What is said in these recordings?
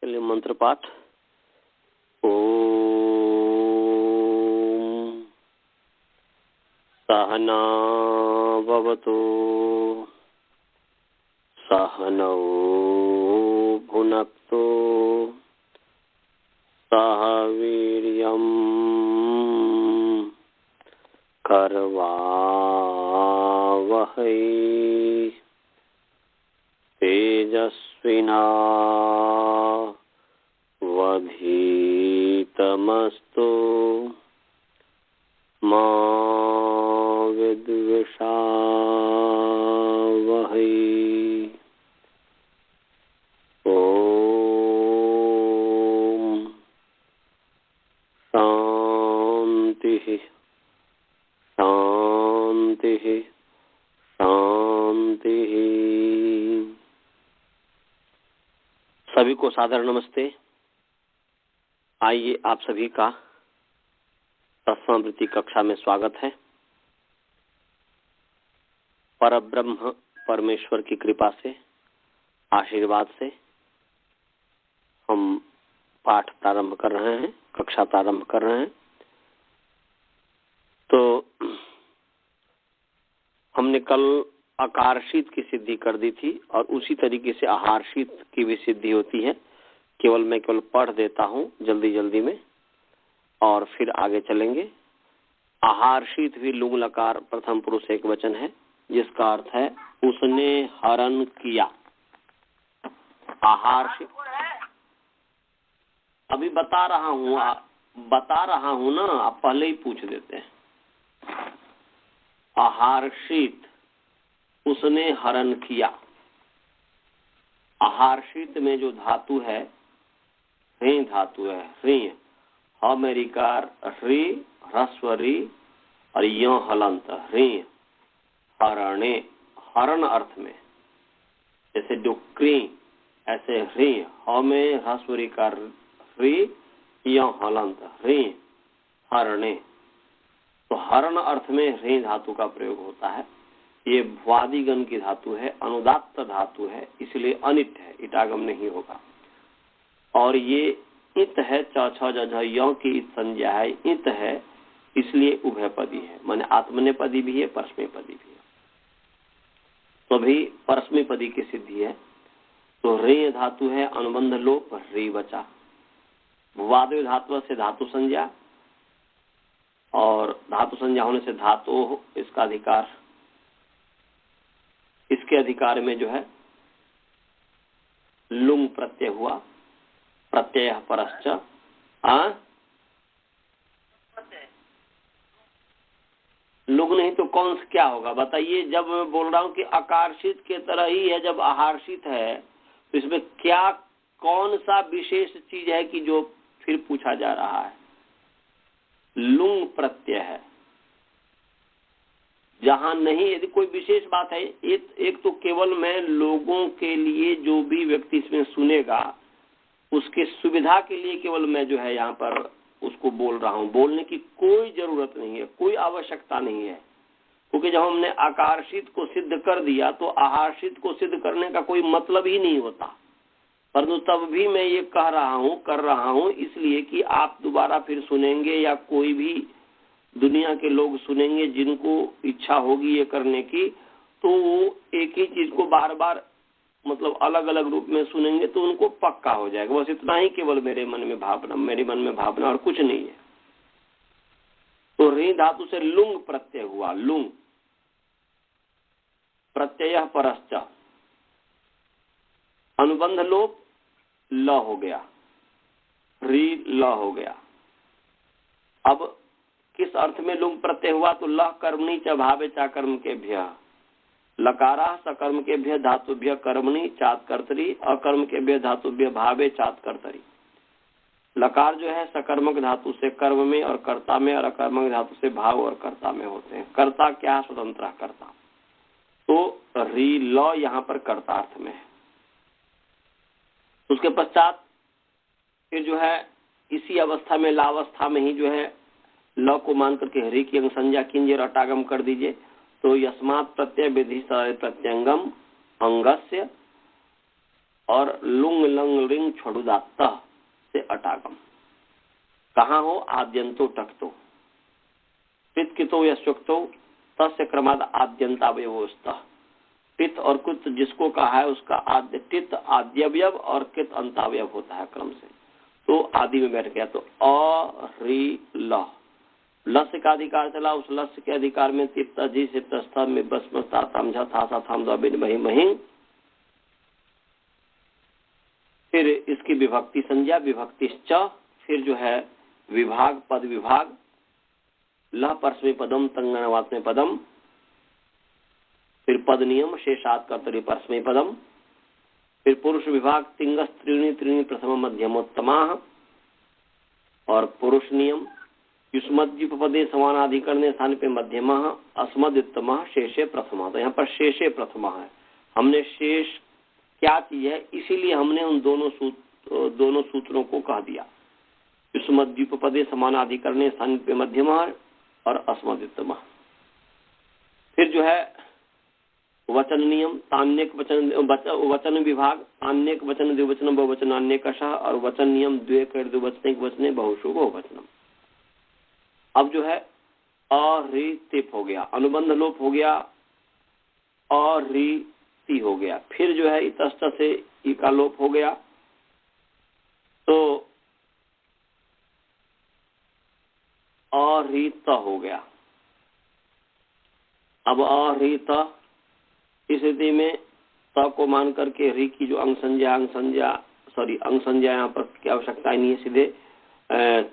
चलिए मंत्र पाठ। ओम सहना भवतु सहनौ भुनक्तु सह वीर्यं करवावहै तेजस्विना वधीतमस्तु मा विद्विषावहै। ओम शांति शांति शांति। सभी को सादर नमस्ते। आइए आप सभी का तत्समवृत्ति कक्षा में स्वागत है। परब्रह्म परमेश्वर की कृपा से, आशीर्वाद से हम पाठ प्रारंभ कर रहे हैं, कक्षा प्रारंभ कर रहे हैं। तो हमने कल अकारशीत की सिद्धि कर दी थी और उसी तरीके से आहारशीत की भी सिद्धि होती है। मैं केवल पढ़ देता हूँ जल्दी जल्दी में और फिर आगे चलेंगे। आहारशीत भी लुंग लकार प्रथम पुरुष एक वचन है, जिसका अर्थ है उसने हरण किया। आहारशीत अभी बता रहा हूँ ना, आप पहले ही पूछ देते हैं। आहारशीत उसने हरण किया। आहारशीत में जो धातु है ह्री धातु है। ह्री अमेरिकार ह्री ह्रस्वरी और यो हलंत ह्री हरणे हरण अर्थ में, जैसे डुक्री ऐसे ह्री हमें ह्रस्वरी का ह्री यो हलंत ह्री हरणे। तो हरण अर्थ में ह्री धातु का प्रयोग होता है। ये भ्वादिगण की धातु है, अनुदात्त धातु है, इसलिए अनिट है, इटागम नहीं होगा। और ये इत है, च छ ज झ य की इत संज्ञा है, इत है, इसलिए उभयपदी है, माने आत्मनेपदी भी है, परस्मैपदी भी है। तो भी परस्मैपदी की सिद्धि है। तो रे धातु है, अनुबंध लोप रे बचा। भुवादि धातु से धातु संज्ञा, और धातु संज्ञा होने से धातु इसका अधिकार, इसके अधिकार में जो है लुंग प्रत्यय हुआ। प्रत्यय परश्च लुंग नहीं तो कौन सा क्या होगा बताइए। जब मैं बोल रहा हूँ कि अकारशीत के तरह ही है, जब आहारशीत है तो इसमें क्या कौन सा विशेष चीज है कि जो फिर पूछा जा रहा है। लुंग प्रत्यय है। जहां नहीं, यदि कोई विशेष बात है, एक तो केवल मैं लोगों के लिए जो भी व्यक्ति इसमें सुनेगा उसके सुविधा के लिए केवल मैं जो है यहाँ पर उसको बोल रहा हूँ। बोलने की कोई जरूरत नहीं है, कोई आवश्यकता नहीं है, क्योंकि जब हमने आकारशीत को सिद्ध कर दिया तो आहारशीत को सिद्ध करने का कोई मतलब ही नहीं होता। परंतु तब भी मैं ये कर रहा हूँ इसलिए कि आप दोबारा फिर सुनेंगे या कोई भी दुनिया के लोग सुनेंगे जिनको इच्छा होगी ये करने की, तो वो एक ही चीज को बार बार मतलब अलग अलग रूप में सुनेंगे तो उनको पक्का हो जाएगा। बस इतना ही केवल मेरे मन में भावना और कुछ नहीं है। तो री धातु से लुंग प्रत्यय हुआ। लुंग प्रत्यय परश्च, अनुबंध लोप ल हो गया, री ल हो गया। अब किस अर्थ में लुंग प्रत्यय हुआ? तो लह कर्मणि च भावे चा कर्म के भ्य, लकारा सकर्म के भ्य धातुभ्य कर्मणि चात कर्तरी, अकर्म के भ्य धातुभ्य भावे चात कर्तरी। लकार जो है सकर्मक धातु से कर्म में और कर्ता में, और अकर्मक धातु से भाव और कर्ता में होते हैं। कर्ता क्या है? स्वतंत्र कर्ता। तो री ल यहाँ पर कर्ता अर्थ में है। उसके पश्चात फिर जो है इसी अवस्था में लावस्था में ही जो है ल को मान करके हरि की अंग संज्ञा कीजिए और अटागम कर दीजिए। तो यस्मात् प्रत्यय विधि प्रत्यंगम अंगस्य और लुंग लंग रिंग छुदात से अटागम। कहाँ हो? आद्यंतो टकतो पित कितो यशुक्तो तस्य क्रमाद आद्यंतावयवोस्तः। टित और कुत जिसको कहा है उसका आद्य टित आद्यवयव और कित अंतावयव होता है क्रम से, तो आदि में बैठ गया। तो अ रि ल, लस्य का अधिकार चला, उस लस्य के अधिकार में तिप्त जी से तस्थ में बसमस्ता तमझा था सा थाम दो बिन मही मही। फिर इसकी विभक्ति संज्ञा विभक्ति च, फिर जो है विभाग पद विभाग लह परस्मै पदम तंगनवात्मे पदम, फिर पद नियम शेषात कर्तरि परस्मै पदम, फिर पुरुष विभाग तिंगस त्रीणि त्रीणि प्रथम मध्यमोत्तमा, और पुरुष नियम युष्मद्युपपदे समानाधिकरणे स्थान पे मध्यमा अस्मदुत्तम शेषे प्रथमा। तो यहाँ पर शेषे प्रथमा है। हमने शेष क्या चीज है, इसीलिए हमने उन दोनों सूत्रों को कह दिया। युष्मद्युपपदे समानाधिकरणे स्थान पे मध्यमा और अस्मदुत्तम। फिर जो है वचन नियम तान्यक वचन विभाग तान्यक वचन द्विवचन बहुवचन अन्यकशः, और वचन नियम द्विवचनिक वचने बहुशु बहुवचनम। अब जो है अरितिप हो गया, अनुबंध लोप हो गया, अरिति हो गया। फिर जो है इतस्त से ई का लोप हो गया, तो अरित हो गया। अब अरित इस स्थिति में त को मान करके रि की जो अंग संज्ञा यहाँ पर की आवश्यकता ही नहीं है, सीधे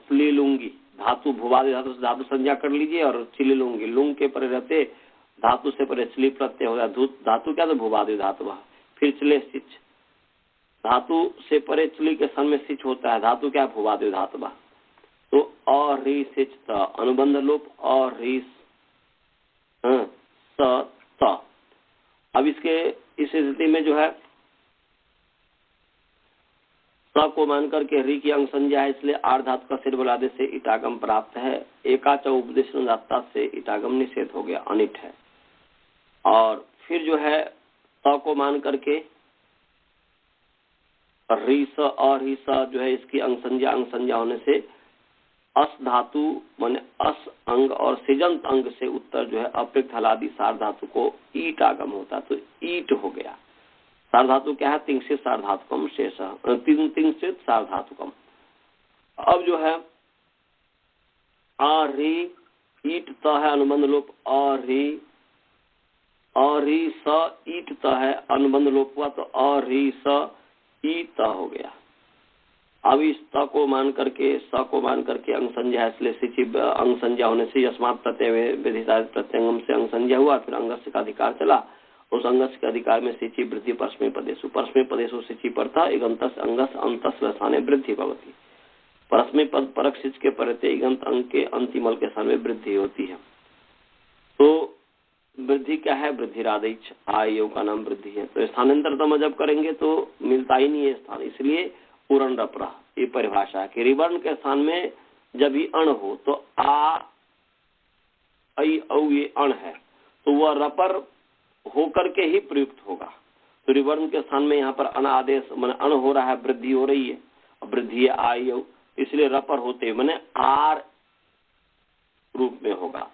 चिलिलुंगी धातु भुवादि धातु से धातु संज्ञा कर लीजिए, और चिलिलुंगी लुंग के परे रहते धातु से परे चिली प्रत्यय हो गया। धातु क्या? तो भुवादि धातु। फिर चिले सिच धातु से परे चिली के स्थान में सिच होता है, धातु क्या? भुवादि धातु। तो अरि सिच त अनुबंध लोप अरि स। अब इसके इस स्थिति में जो है स को मान करके रि की अंग संज्ञा है, इसलिए आर धातु का सिर बलादे से इटागम प्राप्त है। एकाच उपदेश से इटागम निषेध हो गया, अनिट है। और फिर जो है त को मान करके रि स और हि स जो है इसकी अंग संज्ञा होने से अस धातु माने अस अंग और सिजंत अंग से उत्तर जो है अप्रयुक्त हलादि सार धातु को ईट आगम होता, तो ईट हो गया। सार धातु क्या है? तिंसित सार धातुकम शेष तिंसित सार धातुकम। अब जो है अरि ईट त है अनुबंध लोप, अरि स ईट त है अनुबंध लोप हुआ, तो अरि स ई त हो गया। अब इस त को मान करके स को मान करके अंग संज्ञा, इसलिए सिचि अंग संज्ञा होने से यस्मात् प्रत्यय विधिसाधित प्रत्यंगम से अंग संज्ञा हुआ। फिर अंगस्य का अधिकार चला, उस अंगस्य के अधिकार में सिचि वृद्धि परस्मै पदेषु सिचि पड़ता इगंतस अंगस अंतस स्थाने वृद्धि भवती। परस्मै पद परक सिच के परते इगंत अंग के अंतिमल के स्थान में वृद्धि होती है। तो वृद्धि क्या है? वृद्धि राधिच आय का नाम वृद्धि है। तो स्थानांतरतम जब करेंगे तो मिलता ही नहीं है स्थान, इसलिए पूर्ण रपरा ये परिभाषा है कि रिवर्ण के स्थान में जब ही अण हो तो आ ऐ औ ये अण है, तो वह रपर होकर के ही प्रयुक्त होगा। तो रिवर्ण के स्थान में यहाँ पर अण आदेश माने अण हो रहा है, वृद्धि हो रही है, वृद्धि है आ यौ, इसलिए रपर होते माने आर रूप में होगा।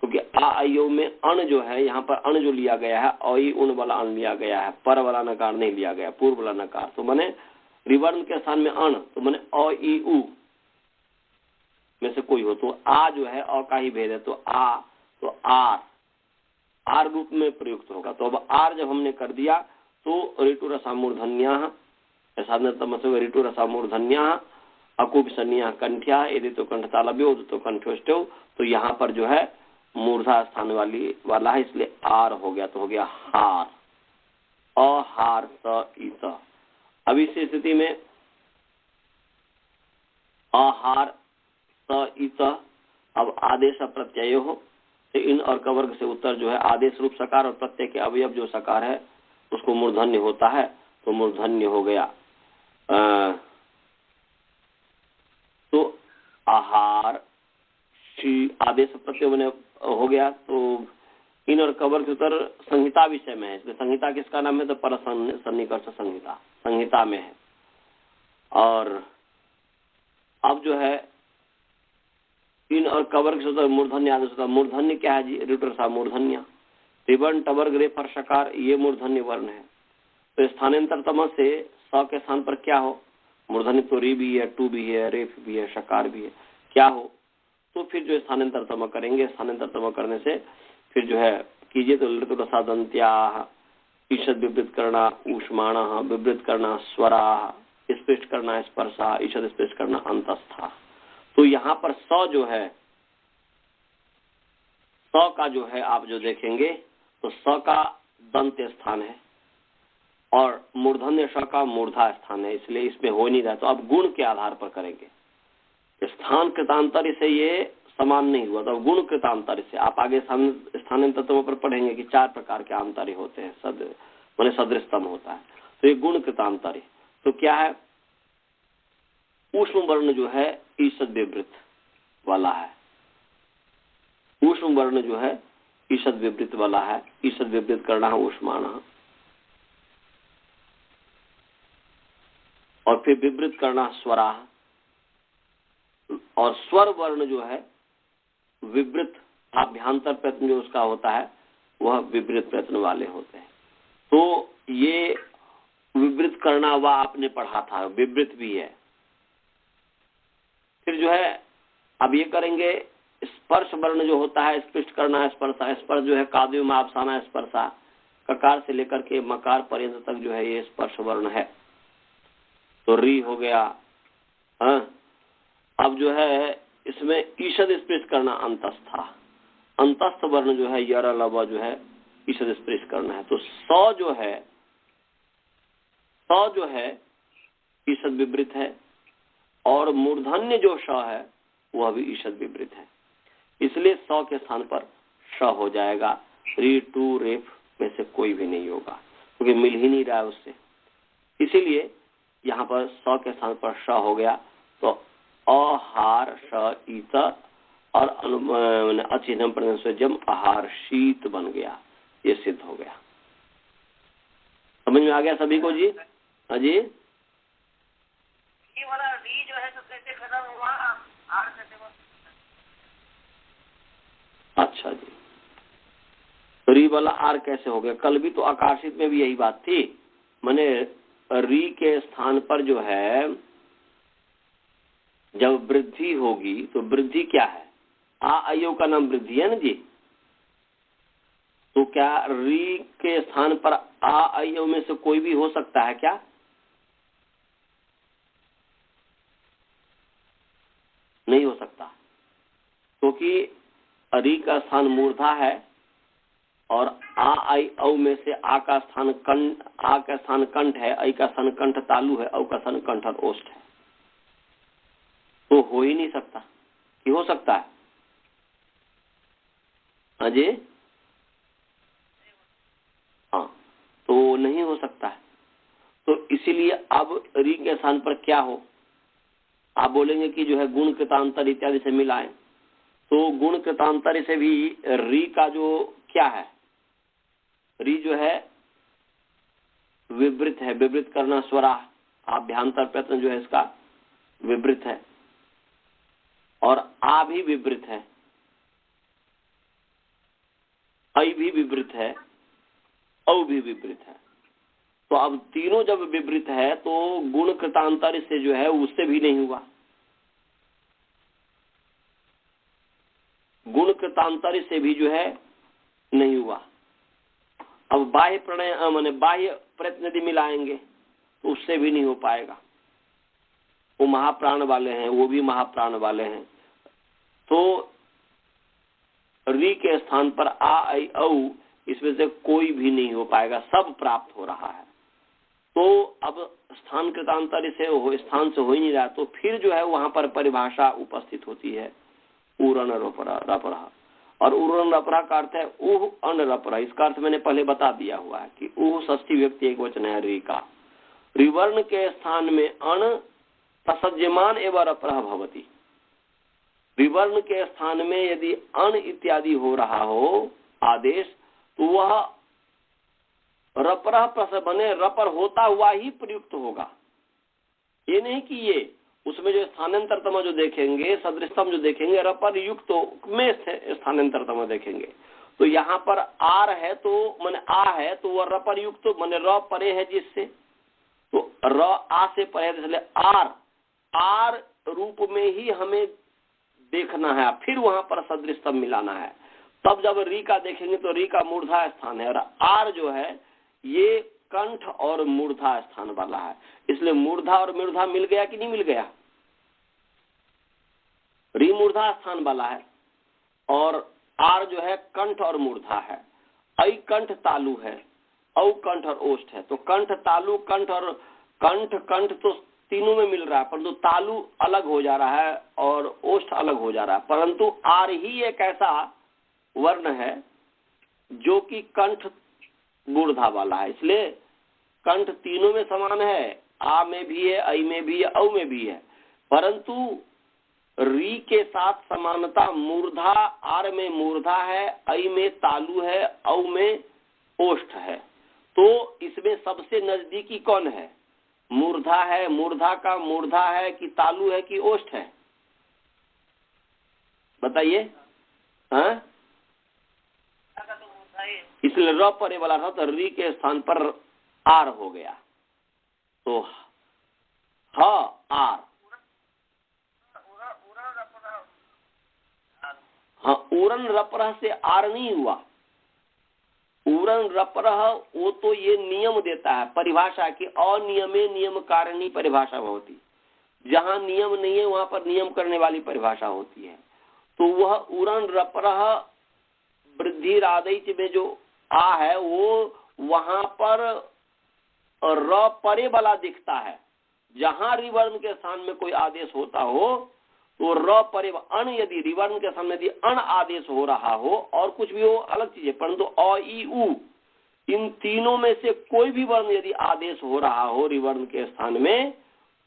क्योंकि आयु में अण जो है यहाँ पर अण जो लिया गया है औ उन वाला अण लिया गया है, पर वाला नकार नहीं लिया गया, पूर्व वाला नकार। तो माने रिवर्ण के स्थान में अण, तो माने अ ई उ में से कोई हो, तो आ जो है अ का ही भेद है, तो आ तो आर रूप में प्रयुक्त होगा। तो अब आर जब हमने कर दिया तो ऋतु रसामूर्धन्या ऋतु रसामूर्धन्या अकूप सन्या कंठ्या यदि तो कंठतालव्यो तो कंठोष्टो, तो यहाँ पर जो है मूर्धा स्थान वाला है, इसलिए आर हो गया, तो हो गया हार, अहार त इत। अब इस स्थिति में अहार त इत, अब आदेश प्रत्यय हो, तो इन और कवर्ग से उत्तर जो है आदेश रूप सकार और प्रत्यय के अवयव जो सकार है उसको मूर्धन्य होता है, तो मूर्धन्य हो गया। तो आहार आदेश प्रत्यय बने हो गया, तो इन और कबर के उत्तर संहिता विषय में है, इसलिए संहिता किसका नाम है? तो पर सन्निकर्ष संहिता, संहिता में है। और अब जो है इन और कबर के सूत्र मूर्धन्य आदि सूत्र। मूर्धन्य क्या है जी? रिटर साहब मूर्धन्य त्रिवर्ण टबर ग्रे पर शकार, ये मूर्धन्य वर्ण है। तो स्थानांतर तम से स के स्थान पर क्या हो? मूर्धन्य तो री भी है, टू भी है, रेफ भी है, शकार भी है, क्या हो? तो फिर जो स्थानांतर तम करेंगे, स्थानांतर तम करने से फिर जो है कीजिए तो लृत प्रसादंत्या, ईषद विवृत करना ऊष्माण, विवृत करना स्वरा, स्पृष्ट करना स्पर्शा, ईषद स्पृष्ट करना अंतस्था। तो यहाँ पर स जो है, स का जो है आप जो देखेंगे तो स का दंत स्थान है और मूर्धन्य स का मूर्धा स्थान है, इसलिए इसमें हो नहीं रहा। तो अब गुण के आधार पर करेंगे। स्थान कृतांतर से ये समान नहीं हुआ, तो गुण कृतांतर से आप आगे स्थानांतरों पर पढ़ेंगे कि 4 प्रकार के आंतर्य होते हैं, माने सदृशतम होता है। तो ये गुण कृतांतर्य तो क्या है? ऊष्म वर्ण जो है ईषद विवृत वाला है, ऊष्म वर्ण जो है ईषद विवृत वाला है। ईषद विवृत करना है ऊष्माण, और फिर विवृत करना स्वरा, और स्वर वर्ण जो है विवृत आभ्यंतर प्रयत्न जो उसका होता है वह विवृत प्रयत्न वाले होते हैं। तो ये विवृत करना वह आपने पढ़ा था, विवृत भी है। फिर जो है अब ये करेंगे स्पर्श वर्ण जो होता है, स्पृष्ट करना स्पर्शा। स्पर्श जो है काव्य में आपसाना स्पर्शा, ककार से लेकर के मकार पर्यंत तक जो है ये स्पर्श वर्ण है। तो री हो गया। हाँ, अब जो है इसमें ईषद स्पृष्ट करना अंतस्था, अंतस्थ वर्ण जो है यर लव जो है ईषद स्पृष्ट करना है। तो स जो है ईषद विवृत है, और मूर्धन्य जो श है वह भी ईषद विवृत है, इसलिए स के स्थान पर श हो जाएगा। री टू रेफ में से कोई भी नहीं होगा, क्योंकि मिल ही नहीं रहा है उससे, इसीलिए यहाँ पर स के स्थान पर श हो गया। तो अहार श ईत और अचिन्ह प्रजम आहार शीत बन गया, ये सिद्ध हो गया। समझ में आ गया सभी को जी? हाँ जी। ये वाला री जो है तो कैसे खत्म हुआ? आर कैसे हुआ? अच्छा जी, री वाला आर कैसे हो गया? कल भी तो आकाशित में भी यही बात थी। माने री के स्थान पर जो है जब वृद्धि होगी तो वृद्धि क्या है? आ अयो का नाम वृद्धि है ना जी। तो क्या री के स्थान पर आ अयो में से कोई भी हो सकता है क्या? नहीं हो सकता, क्योंकि री का स्थान मूर्धा है और आ आई औ में से आ का स्थान कंठ, आ का स्थान कंठ है, आई का स्थान कंठ तालु है, औ का स्थान कंठ और ओष्ठ है। तो हो ही नहीं सकता कि हो सकता है? हाँ जी, हाँ, तो नहीं हो सकता है। तो इसीलिए अब री के स्थान पर क्या हो? आप बोलेंगे कि जो है गुण कृतांतर इत्यादि से मिलाएं, तो गुण कृतांतर से भी री का जो क्या है? री जो है विवृत है, विवृत करना स्वरा, आभ्यंतर प्रयत्न जो है इसका विवृत है, और आ भी विवृत है, ऐ भी विवृत है, औ भी विवृत है। तो अब तीनों जब विवृत है तो गुण कृतांतर से जो है उससे भी नहीं हुआ। गुण कृतांतर से भी जो है नहीं हुआ। अब बाह्य प्रणय माने बाह्य प्रयत्न यदि मिलाएंगे तो उससे भी नहीं हो पाएगा। वो महाप्राण वाले हैं, वो भी महाप्राण वाले हैं। तो री के स्थान पर आ आई औ इसमें से कोई भी नहीं हो पाएगा, सब प्राप्त हो रहा है। तो अब स्थान कृतांतर से स्थान से हो ही नहीं रहा, तो फिर जो है वहां पर परिभाषा उपस्थित होती है उरण रपरा, और उरण रपरा का अर्थ है उह अन रपरा। इसका अर्थ मैंने पहले बता दिया हुआ है कि उह षष्ठी व्यक्ति एक वचन है री का। रिवर्ण के स्थान में अण तसज्यमान एवं रपरा भवती। विवर्ण के स्थान में यदि अण इत्यादि हो रहा हो आदेश, तो वह रपरह प्रस बने रपर होता हुआ ही प्रयुक्त होगा। ये नहीं कि ये उसमें जो स्थानांतरतम जो देखेंगे, सदृशतम जो देखेंगे, रपर युक्त में स्थानांतरतम देखेंगे। तो यहाँ पर आर है तो माने आ है तो वह रपर युक्त माने र परे है जिससे, तो र आ से परे, इसलिए आर रूप में ही हमें देखना है, फिर वहां पर सदृशतम मिलाना है। तब जब री का देखेंगे तो री का मूर्धा स्थान है, और आर जो है ये कंठ और मूर्धा स्थान वाला है, इसलिए मूर्धा और मूर्धा मिल गया कि नहीं मिल गया। री मूर्धा स्थान वाला है और आर जो है कंठ और मूर्धा है। ऐ कंठ तालु है, औ कंठ और ओष्ठ है, तो कंठ तालु कंठ और कंठ तो तीनों में मिल रहा है, परंतु तालु अलग हो जा रहा है और ओष्ठ अलग हो जा रहा है। परंतु आर ही एक ऐसा वर्ण है जो कि कंठ मूर्धा वाला है, इसलिए कंठ तीनों में समान है, आ में भी है, ऐ में भी है, औ में भी है, परंतु री के साथ समानता मूर्धा, आर में मूर्धा है, ऐ में तालु है, औ में ओष्ठ है। तो इसमें सबसे नजदीकी कौन है? मूर्धा है। मूर्धा का मूर्धा है कि तालु है कि ओष्ठ है, बताइए। हाँ, इसलिए र परे वाला था तो री के स्थान पर आर हो गया, तो ह आर। हाँ, उरन रपरह से आर नहीं हुआ। उरन रपरह वो तो ये नियम देता है परिभाषा की, अनियमे नियम कारिणी परिभाषा होती, जहाँ नियम नहीं है वहां पर नियम करने वाली परिभाषा होती है। तो वह उरन रपरह वृद्धि राधिच में जो आ है वो वहां पर र परे वाला दिखता है। जहां रिवर्ण के स्थान में कोई आदेश होता हो तो र परे, अण यदि रिवर्ण के सामने यदि अण आदेश हो रहा हो और कुछ भी हो अलग चीज है, परंतु अ ई उ इन तीनों में से कोई भी वर्ण यदि आदेश हो रहा हो रिवर्ण के स्थान में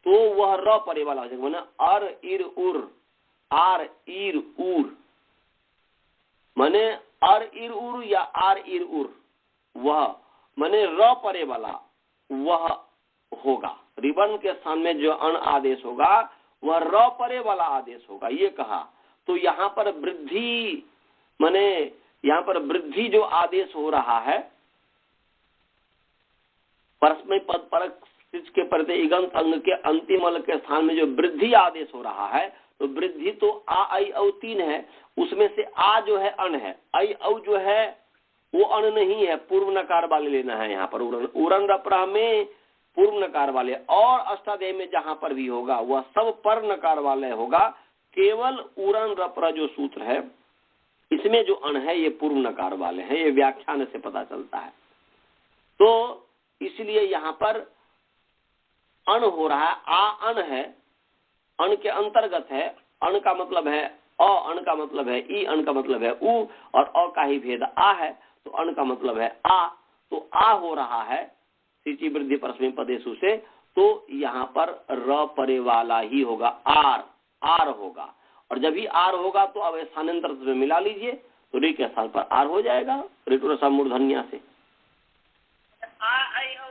तो वह र परे वाला हो जाएगा। माने अर इर उर, आर इर उर, माने अर इर उर या आर इर उर, वह माने र परे वाला वह होगा। रिवर्ण के स्थान में जो अण आदेश होगा वह र परे वाला आदेश होगा, ये कहा। तो यहाँ पर वृद्धि माने यहाँ पर वृद्धि जो आदेश हो रहा है परस्मै पद परक के प्रत्यय इगंत अंग के अंतिम अल के स्थान में जो वृद्धि आदेश हो रहा है, तो वृद्धि तो आ ऐ औ तीन है, उसमें से आ जो है अण है, ऐ औ जो है वो अण नहीं है, पूर्व नकार वाले लेना है। यहाँ पर उरन रपरह में पूर्व नकार वाले, और अष्टाध्यायी में जहां पर भी होगा वह सब पर नकार वाले होगा। केवल उरन रपरह जो सूत्र है इसमें जो अण है ये पूर्व नकार वाले हैं, ये व्याख्यान से पता चलता है। तो इसलिए यहाँ पर अण हो रहा है, आ अण है, अण के अंतर्गत है। अण का मतलब है अ, अण का मतलब है ई, अण का मतलब है उ, और अ का ही भेद आ है, तो अण का मतलब है आ। तो आ हो रहा है सिची वृद्धि परस्मै पदेशु से, तो यहाँ पर र परे वाला ही होगा, आर होगा। और जब भी आर होगा तो अब स्थानांतर में मिला लीजिए तो री के स्थान पर आर हो जाएगा ऋतु मूर्धन्या से।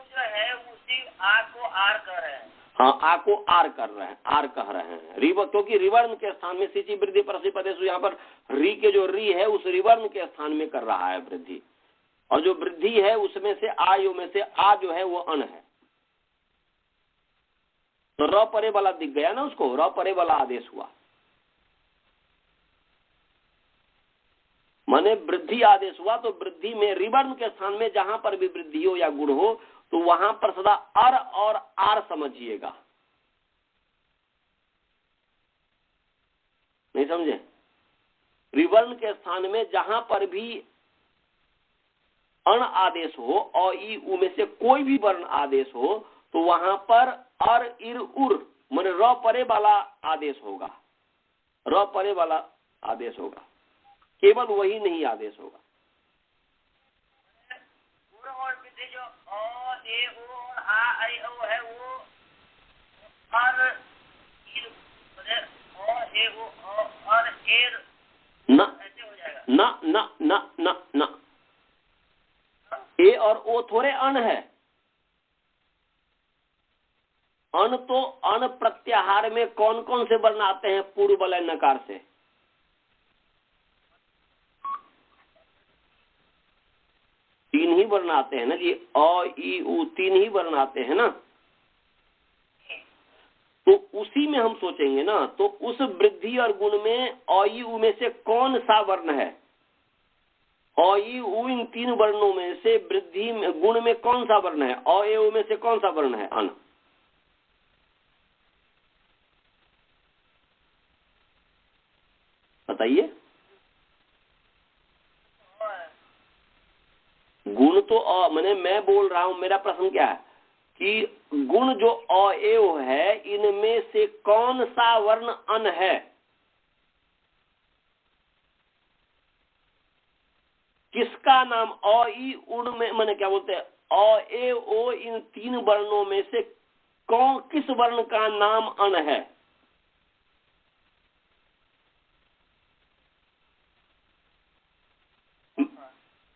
जो है उसी आ को आर कर रहे हैं। हाँ, आ को आर कर रहे हैं, आर कह रहे हैं क्योंकि रिवर्ण के स्थान में सिची वृद्धि परस्मै पदेशु, यहाँ पर री के जो री है उस रिवर्ण के स्थान में कर रहा है वृद्धि, और जो वृद्धि है उसमें से आयु में से आ जो है वो अण है, तो र परे वाला दिख गया ना, उसको र परे वाला आदेश हुआ। माने वृद्धि आदेश हुआ तो वृद्धि में रिवर्ण के स्थान में जहां पर भी वृद्धि हो या गुण हो तो वहां पर सदा अर और आर समझिएगा, नहीं समझे। रिवर्ण के स्थान में जहां पर भी अण आदेश हो और ई उ में से कोई भी वर्ण आदेश हो तो वहां पर अर इर उर माने र परे वाला आदेश होगा, र परे वाला आदेश होगा, केवल वही नहीं आदेश होगा। और विधि जो अ ए ओ और आ ऐ औ है वो अर इर अ ए ओ और एर ना ऐसे हो जाएगा। ना ना ना ना ना ओ थोड़े अण है। अण तो अण प्रत्याहार में कौन कौन से वर्ण आते हैं पूर्व वलय नकार से? तीन ही वर्ण आते हैं ना जी, अ ई उ, तीन ही वर्ण आते हैं ना। तो उसी में हम सोचेंगे ना, तो उस वृद्धि और गुण में अ ई उ में से कौन सा वर्ण है? अ ई उ इन तीन वर्णों में से वृद्धि में गुण में कौन सा वर्ण है? अ ए उ में से कौन सा वर्ण है? अन। बताइए। गुण तो मैंने मैं बोल रहा हूं, मेरा प्रश्न क्या है कि गुण जो अ ए उ है, इनमें से कौन सा वर्ण अन है? किसका नाम अ ई उन में, मैंने क्या बोलते हैं, अ ए ओ, इन तीन वर्णों में से कौन किस वर्ण का नाम अन है?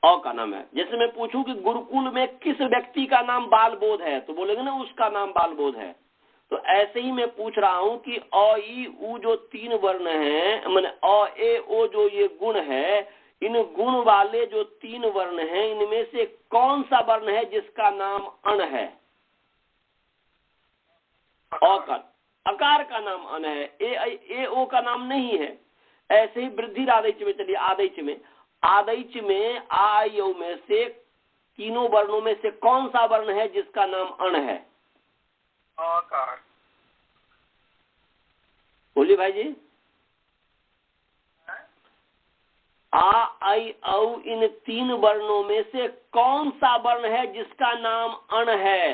अ का नाम है। जैसे मैं पूछूं कि गुरुकुल में किस व्यक्ति का नाम बाल बोध है, तो बोलेंगे ना उसका नाम बाल बोध है। तो ऐसे ही मैं पूछ रहा हूं कि अ ई उ जो तीन वर्ण हैं, मैंने अ ए ओ जो ये गुण है, इन गुण वाले जो तीन वर्ण हैं, इनमें से कौन सा वर्ण है जिसका नाम अण है? अ का, अकार का नाम अन है, ए ओ का नाम नहीं है। ऐसे ही वृद्धि आदैच में चलिए, आदैच में आ यौ में से तीनों वर्णों में से कौन सा वर्ण है जिसका नाम अण है? आकार। बोलिए भाई जी। आ आई औ इन तीन वर्णों में से कौन सा वर्ण है जिसका नाम अण है?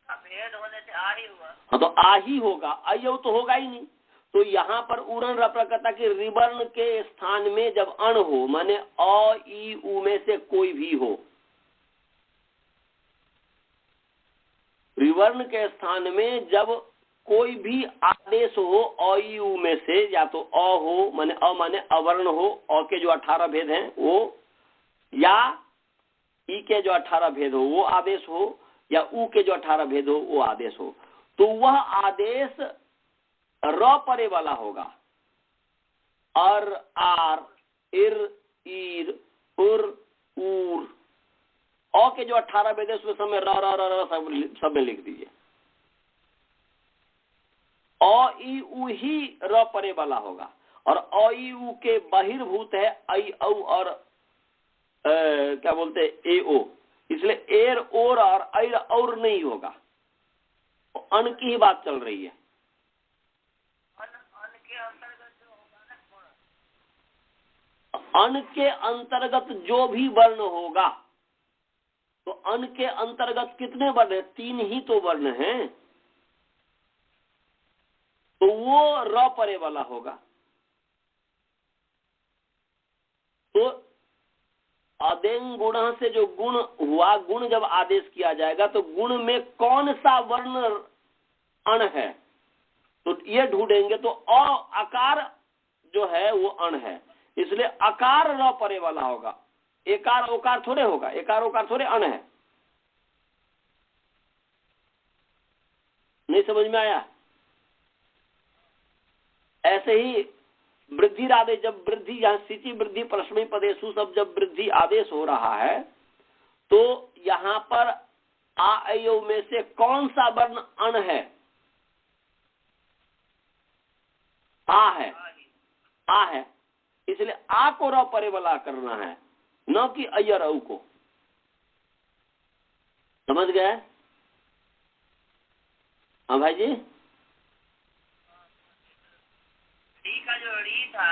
भेद होने से आ ही हुआ। हाँ, तो आ ही होगा, अयौ तो होगा ही नहीं। तो यहाँ पर उड़न रप्रकता के रिवर्ण के स्थान में जब अण हो, माने अ ई उ में से कोई भी हो, रिवर्ण के स्थान में जब कोई भी आदेश हो अ ई उ में से, या तो अ हो, माने अवर्ण हो, अ के जो 18 भेद हैं वो, या ई के जो 18 भेद हो वो आदेश हो, या उ के जो 18 भेद हो वो आदेश हो, तो वह आदेश र परे वाला होगा। अर, आर, इर, ईर, उर, ऊर, अ के जो 18 भेद है उसमें सब में र र र र सब में लिख दीजिए। अ ई उ ही र परे वाला होगा, और अ ई उ के बहिर्भूत है ऐ औ और क्या बोलते हैं ए ओ, इसलिए एर ओर और ऐर और नहीं होगा। अन की ही बात चल रही है। अन के अंतर्गत जो भी वर्ण होगा, तो अन के अंतर्गत कितने वर्ण हैं? तीन ही तो वर्ण हैं, तो वो र परे वाला होगा। तो अदेंग गुण से जो गुण हुआ, गुण जब आदेश किया जाएगा तो गुण में कौन सा वर्ण अण है, तो ये ढूंढेंगे। तो अकार जो है वो अण है, इसलिए अकार र परे वाला होगा। एकार ओकार थोड़े होगा, एकार ओकार थोड़े अण है। नहीं समझ में आया? ऐसे ही वृद्धि आदेश, जब वृद्धि, यहाँ सिचि वृद्धि परस्मै पदेशु सब जब वृद्धि आदेश हो रहा है, तो यहाँ पर आ अयो में से कौन सा वर्ण अण है? आ है, आ है, इसलिए आ को र परे वाला करना है, न कि अयर औ को। समझ गए? हाँ भाई जी। री का जो री था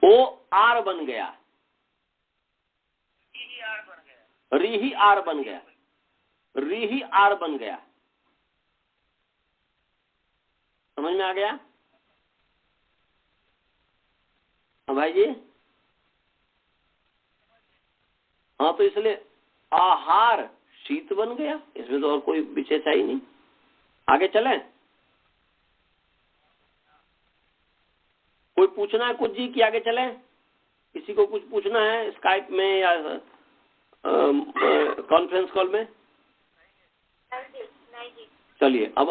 वो आर बन गया, री ही आर बन गया, री ही आर बन गया, री ही आर बन गया। समझ में आ गया? हाँ भाई जी। हाँ, तो इसलिए आहार शीत बन गया, इसमें तो और कोई विशेष ही नहीं। आगे चलें? कोई पूछना है कुछ जी कि आगे चलें? किसी को कुछ पूछना है स्काइप में या कॉन्फ्रेंस कॉल में? नहीं जी। चलिए अब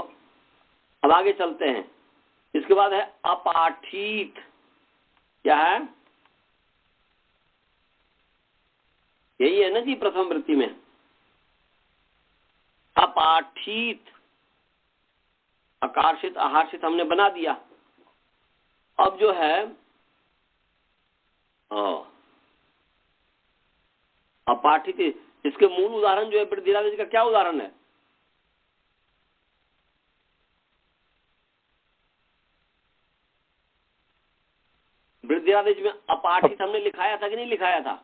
आगे चलते हैं। इसके बाद है अपाठित। क्या है? यही है ना जी प्रथम वृत्ति में, अपाठित। अकार्षित आहार्षित हमने बना दिया। अब जो है अपाठित, इसके मूल उदाहरण जो है वृद्धिरादेश का क्या उदाहरण है? वृद्धिरादेश में अपाठित हमने लिखाया था कि नहीं लिखाया था?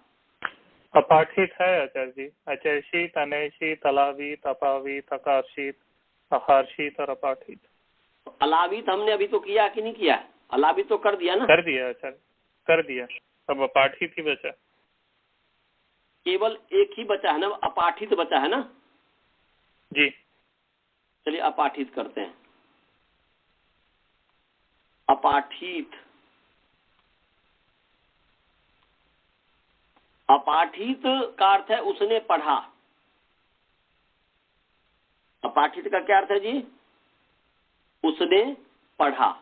अपाठित है आचार्य जी। अचर्षित, अनैषित, अलावित, अपावित, अकार्षित, अहार्षित और अपाठित। अलावित हमने अभी तो किया कि नहीं किया? अलावित तो कर दिया ना? कर दिया आचार्य, कर दिया। अब अपाठित ही बचा। केवल एक ही बचा है ना, अपाठित बचा है ना जी। चलिए अपाठित करते हैं। अपाठित, अपाठित का अर्थ है उसने पढ़ा। अपाठित का क्या अर्थ है जी? उसने पढ़ा।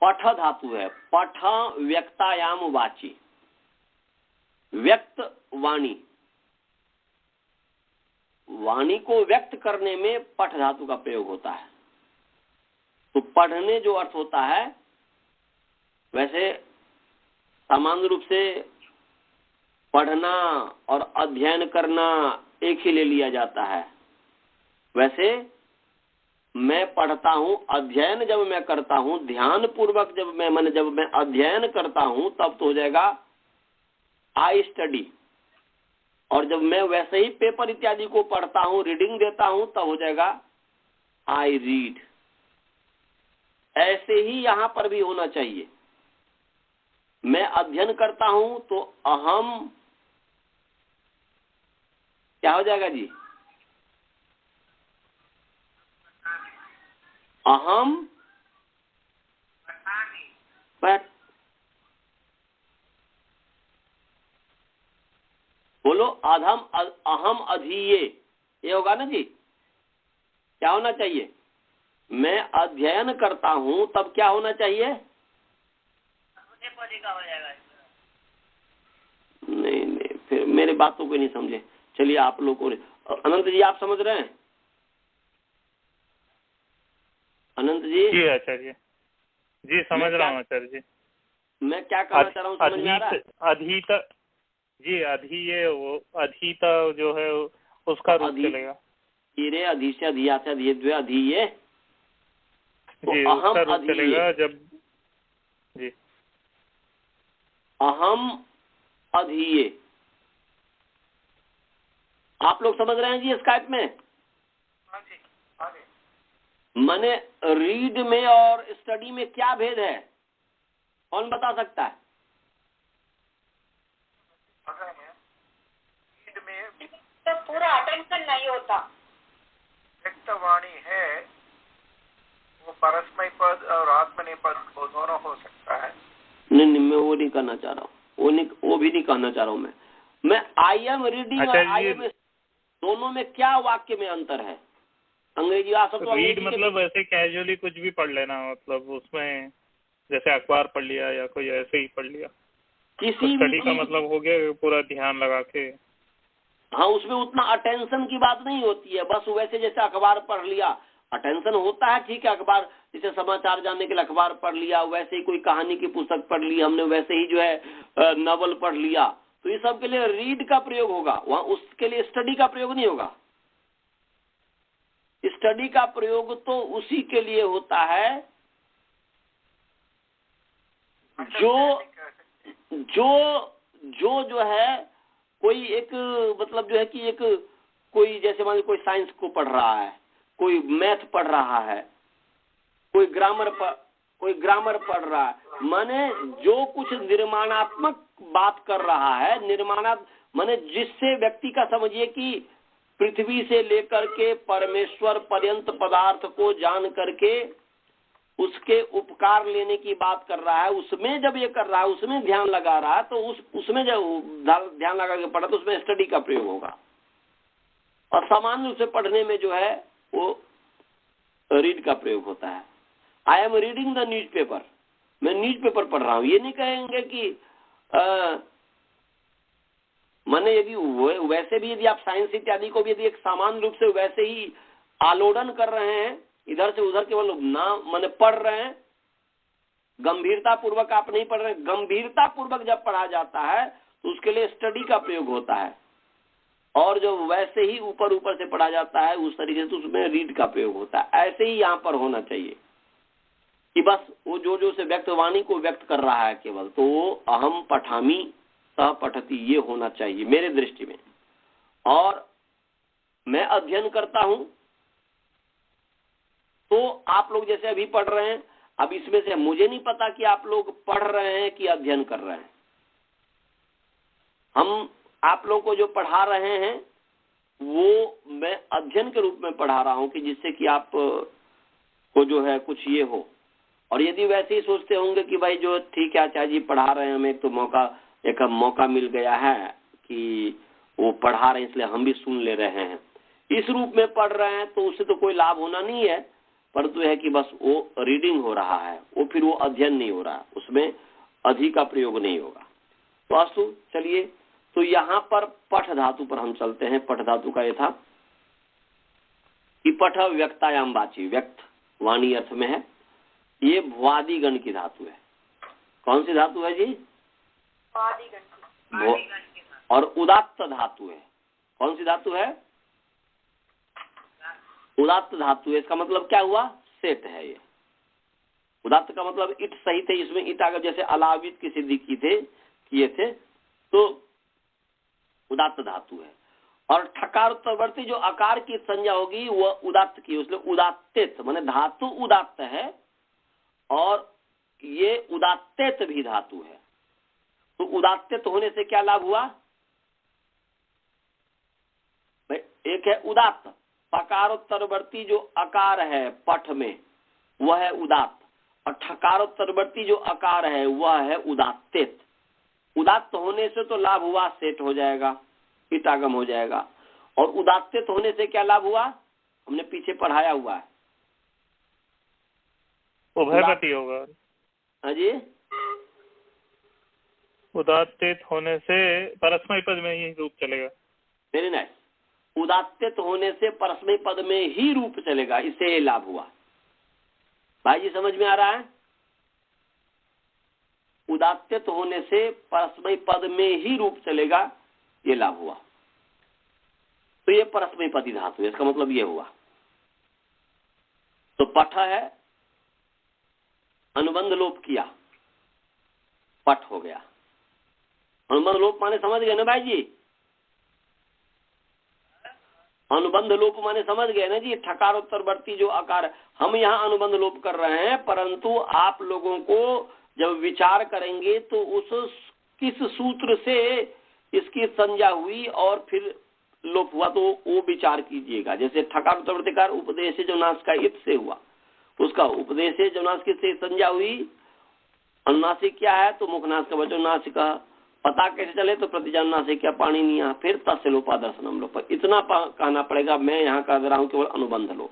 पठ धातु है, पठ व्यक्तायाम वाची, व्यक्त वाणी, वाणी को व्यक्त करने में पठ धातु का प्रयोग होता है। तो पढ़ने जो अर्थ होता है, वैसे सामान्य रूप से पढ़ना और अध्ययन करना एक ही ले लिया जाता है। वैसे मैं पढ़ता हूं, अध्ययन जब मैं करता हूं, ध्यान पूर्वक जब मैं अध्ययन करता हूं, तब तो हो जाएगा आई स्टडी। और जब मैं वैसे ही पेपर इत्यादि को पढ़ता हूं, रीडिंग देता हूं, तब हो जाएगा आई रीड। ऐसे ही यहां पर भी होना चाहिए। मैं अध्ययन करता हूं तो अहम क्या हो जाएगा जी? अहम बोलो, अहम अधीये, ये होगा ना जी? क्या होना चाहिए? मैं अध्ययन करता हूं तब क्या होना चाहिए? हो जाएगा। नहीं, फिर मेरे बातों को नहीं समझे। चलिए आप लोगों ने, अनंत जी आप समझ रहे हैं? अनंत जी? आचार्य जी समझ रहा हूँ आचार्य जी। मैं क्या कहना चाह रहा हूँ समझ में आ रहा है? अधीत जी, अधीये, वो अधीत जो है उसका रूप चलेगा। धीरे अधि से अधिया से अधिये अधीये जी, उसका रूप चलेगा जब जी अहम अधीये। आप लोग समझ रहे हैं जी स्काइप में? माने रीड में और स्टडी में क्या भेद है, कौन बता सकता है? रीड में तो पूरा अटेंशन नहीं होता। व्यक्तवाणी है, वो परस्मै पद और आत्मनेपद वो दोनों हो सकता है। नहीं, मैं वो नहीं करना चाह रहा हूँ, वो भी नहीं कहना चाह रहा हूँ। मैं आई एम रीडिंग और आई एम, दोनों में क्या वाक्य में अंतर है? अंग्रेजी आ सकता है। रीड मतलब ऐसे कैजुअली कुछ भी पढ़ लेना, मतलब उसमें जैसे अखबार पढ़ लिया या कोई ऐसे ही पढ़ लिया। किसी स्टडी का मतलब हो गया पूरा ध्यान लगा के। हाँ, उसमें उतना अटेंशन की बात नहीं होती है, बस वैसे जैसे अखबार पढ़ लिया अटेंशन होता है, ठीक है। अखबार जैसे समाचार जानने के लिए अखबार पढ़ लिया, वैसे ही कोई कहानी की पुस्तक पढ़ ली हमने, वैसे ही जो है नॉवल पढ़ लिया, तो ये सब के लिए रीड का प्रयोग होगा, वहां उसके लिए स्टडी का प्रयोग नहीं होगा। स्टडी का प्रयोग तो उसी के लिए होता है जो है कोई एक, मतलब जो है कि एक कोई, जैसे मान लीजिए कोई साइंस को पढ़ रहा है, कोई मैथ पढ़ रहा है, कोई ग्रामर पढ़ रहा है, माने जो कुछ निर्माणात्मक बात कर रहा है, माने जिससे व्यक्ति का समझिए कि पृथ्वी से लेकर के परमेश्वर पर्यंत पदार्थ को जान करके उसके उपकार लेने की बात कर रहा है, उसमें जब ये कर रहा है, उसमें ध्यान लगा रहा है, तो उसमें जब ध्यान लगा के पढ़ा तो उसमें स्टडी का प्रयोग होगा। और सामान्य रूप से पढ़ने में जो है वो रीड का प्रयोग होता है। I am reading the newspaper, मैं न्यूज़पेपर पढ़ रहा हूं। ये नहीं कहेंगे कि माने यदि वैसे भी यदि आप साइंस इत्यादि को भी यदि एक सामान्य रूप से वैसे ही आलोडन कर रहे हैं, इधर से उधर केवल ना माने पढ़ रहे हैं, गंभीरता पूर्वक आप नहीं पढ़ रहे हैं। गंभीरता पूर्वक जब पढ़ा जाता है तो उसके लिए स्टडी का प्रयोग होता है, और जो वैसे ही ऊपर ऊपर से पढ़ा जाता है उस तरीके से उसमें रीड का प्रयोग होता है। ऐसे ही यहाँ पर होना चाहिए कि बस वो जो से व्यक्तवाणी को व्यक्त कर रहा है केवल, तो वो अहम पठामी सह पठती, ये होना चाहिए मेरे दृष्टि में। और मैं अध्ययन करता हूं तो आप लोग जैसे अभी पढ़ रहे हैं, अब इसमें से मुझे नहीं पता कि आप लोग पढ़ रहे हैं कि अध्ययन कर रहे हैं। हम आप लोगों को जो पढ़ा रहे हैं वो मैं अध्ययन के रूप में पढ़ा रहा हूं कि जिससे कि आप को जो है कुछ ये हो। और यदि वैसे ही सोचते होंगे कि भाई जो ठीक है आचार्य जी पढ़ा रहे हैं, हमें तो एक मौका मिल गया है कि वो पढ़ा रहे हैं इसलिए हम भी सुन ले रहे हैं, इस रूप में पढ़ रहे हैं, तो उससे तो कोई लाभ होना नहीं है। परंतु है कि बस वो रीडिंग हो रहा है, वो फिर वो अध्ययन नहीं हो रहा, उसमें अधि का प्रयोग नहीं होगा। तो अस्तु, चलिए तो यहाँ पर पठ धातु पर हम चलते हैं। पठ धातु का ये था कि पठ व्यक्तायाम वाची, व्यक्त वाणी अर्थ में है। ये भुआदि गण की धातु है। कौन सी धातु है जी? और उदात्त धातु है। कौन सी धातु है? उदात्त धातु है। इसका मतलब क्या हुआ? सेट है ये। उदात्त का मतलब इट सहित है, इसमें इट अगर जैसे अलावित की सिद्धि किए थे तो उदात्त धातु है। और ठकार उत्तरवर्ती जो आकार की संज्ञा होगी वह उदात्त की, उसमें उदात्तित माने धातु उदात्त है और ये उदात्तित भी धातु है। तो उदात्तित होने से क्या लाभ हुआ? एक है उदात्त, पकारोत्तरवर्ती जो आकार है पठ में वह है उदात्त, और ठकारोत्तरवर्ती जो आकार है वह है उदात्तित। उदात्त होने से तो लाभ हुआ, सेट हो जाएगा, इटागम हो जाएगा। और उदात्तित होने से क्या लाभ हुआ? हमने पीछे पढ़ाया हुआ है, उभयपति होगा। हाँ जी, उदात्तित होने से परस्मय पद में ही रूप चलेगा। Very nice. उदात्तित होने से परस्मय पद में ही रूप चलेगा, इससे लाभ हुआ। भाई जी समझ में आ रहा है? उदात्तित होने से परस्मय पद में ही रूप चलेगा, ये लाभ हुआ। तो ये परस्मय पदी धातु है, इसका मतलब ये हुआ। तो पठ है, अनुबंध लोप किया, पठ हो गया। अनुबंध लोप माने समझ गए ना भाई जी? अनुबंध लोप माने समझ गए ना जी? ठकारोत्तरवर्ती जो आकार, हम यहाँ अनुबंध लोप कर रहे हैं, परंतु आप लोगों को जब विचार करेंगे तो उस किस सूत्र से इसकी संज्ञा हुई और फिर लोप हुआ तो वो विचार कीजिएगा। जैसे ठकारोत्तरवर्तीकार उपदेश जो नाश का इत से हुआ, उसका उपदेश जो नाश से संज्ञा हुई। अनुनासिक क्या है? तो मुखनाश का वचन नासिक, पता कैसे चले? तो प्रतिजान नासिक क्या पानी नहीं, फिर तस्य लोपा दर्शनम लोप। इतना कहना पड़ेगा, मैं यहाँ कह दे रहा हूँ केवल अनुबंध लोप।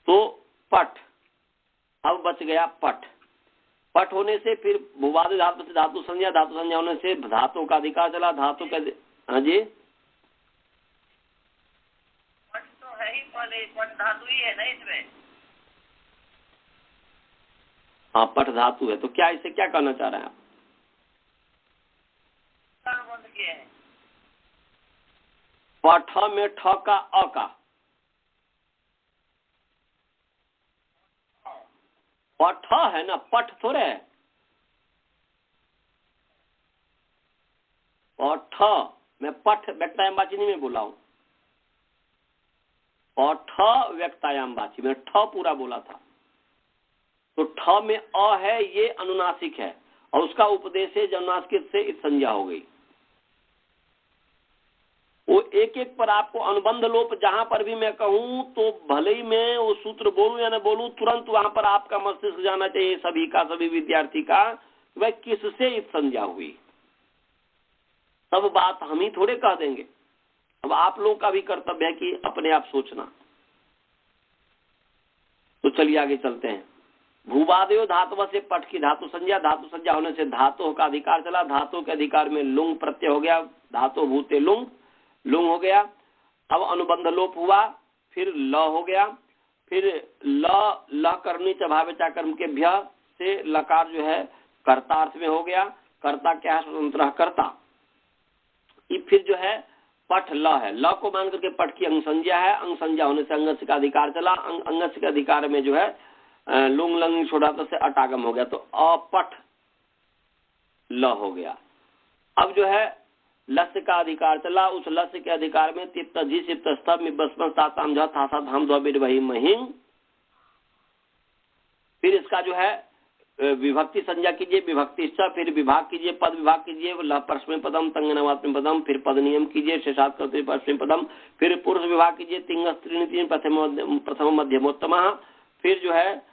तो पठ, अब बच गया पठ। पठ होने से फिर भूवादि धातु से धातु संज्ञा, धातु संज्ञा होने से धातु का अधिकार चला, धातु का। हाँ जी, पठ तो है ही, पठ धातु ही है ना इसमें। हाँ पठ धातु है। तो क्या इससे क्या कहना चाह रहे हैं आप? किया है पठ में ठ का अ का, पठ है ना, पठ थोड़े है। पठ मैं पठ व्यक्तायाम वाची नहीं में बोला हूं, पठ व्यक्तायाम वाची में ठ पूरा बोला था। तो ठ में अ है, ये अनुनासिक है और उसका उपदेश है जनुनासिक से संज्ञा हो गई। वो एक एक पर आपको अनुबंध लोप जहां पर भी मैं कहूं तो भले ही मैं वो सूत्र बोलूं या न बोलूं, तुरंत वहां पर आपका मस्तिष्क जाना चाहिए सभी का, सभी विद्यार्थी का, वह किससे इत संज्ञा हुई। सब बात हम ही थोड़े कह देंगे। अब आप लोगों का भी कर्तव्य है कि अपने आप सोचना। तो चलिए आगे चलते हैं। भूवादयो धातु से पट की धातु संज्ञा होने से धातु का अधिकार चला। धातु के अधिकार में लुंग प्रत्यय हो गया, धातु भूते लुंग, लुंग हो गया। अब अनुबंध लोप हुआ, फिर ल हो गया, फिर ल करनी चभाविचा कर्म के भ्य से लकार जो है कर्तार्थ में हो गया। कर्ता क्या है? स्वतंत्र कर्ता। फिर जो है पठ ल है, ल को मान करके पठ की अंग संज्ञा है। अंग संज्ञा होने से अंगस्य का अधिकार चला। अंगस्य के अधिकार में जो है लुंग लंग छोड़ा से अटागम हो गया, तो अपठ ल हो गया। अब जो है लस्य का अधिकार चला। उस लस्य के अधिकार में तिप्त जी सिप्त स्तभ मिबस्म साताम झ थासा धाम द्वबिड वही महिंग। फिर इसका जो है विभक्ति संज्ञा कीजिए, विभक्ति स, फिर विभाग कीजिए, पद विभाग कीजिए, परस्मै पदम तंगनवात्म पदम, फिर पद नियम कीजिए, शेषात करते परस्मै पदम, फिर पुरुष विभाग कीजिए, तिंग स्त्रीण तीन प्रथम मध्यमोत्तम, फिर जो है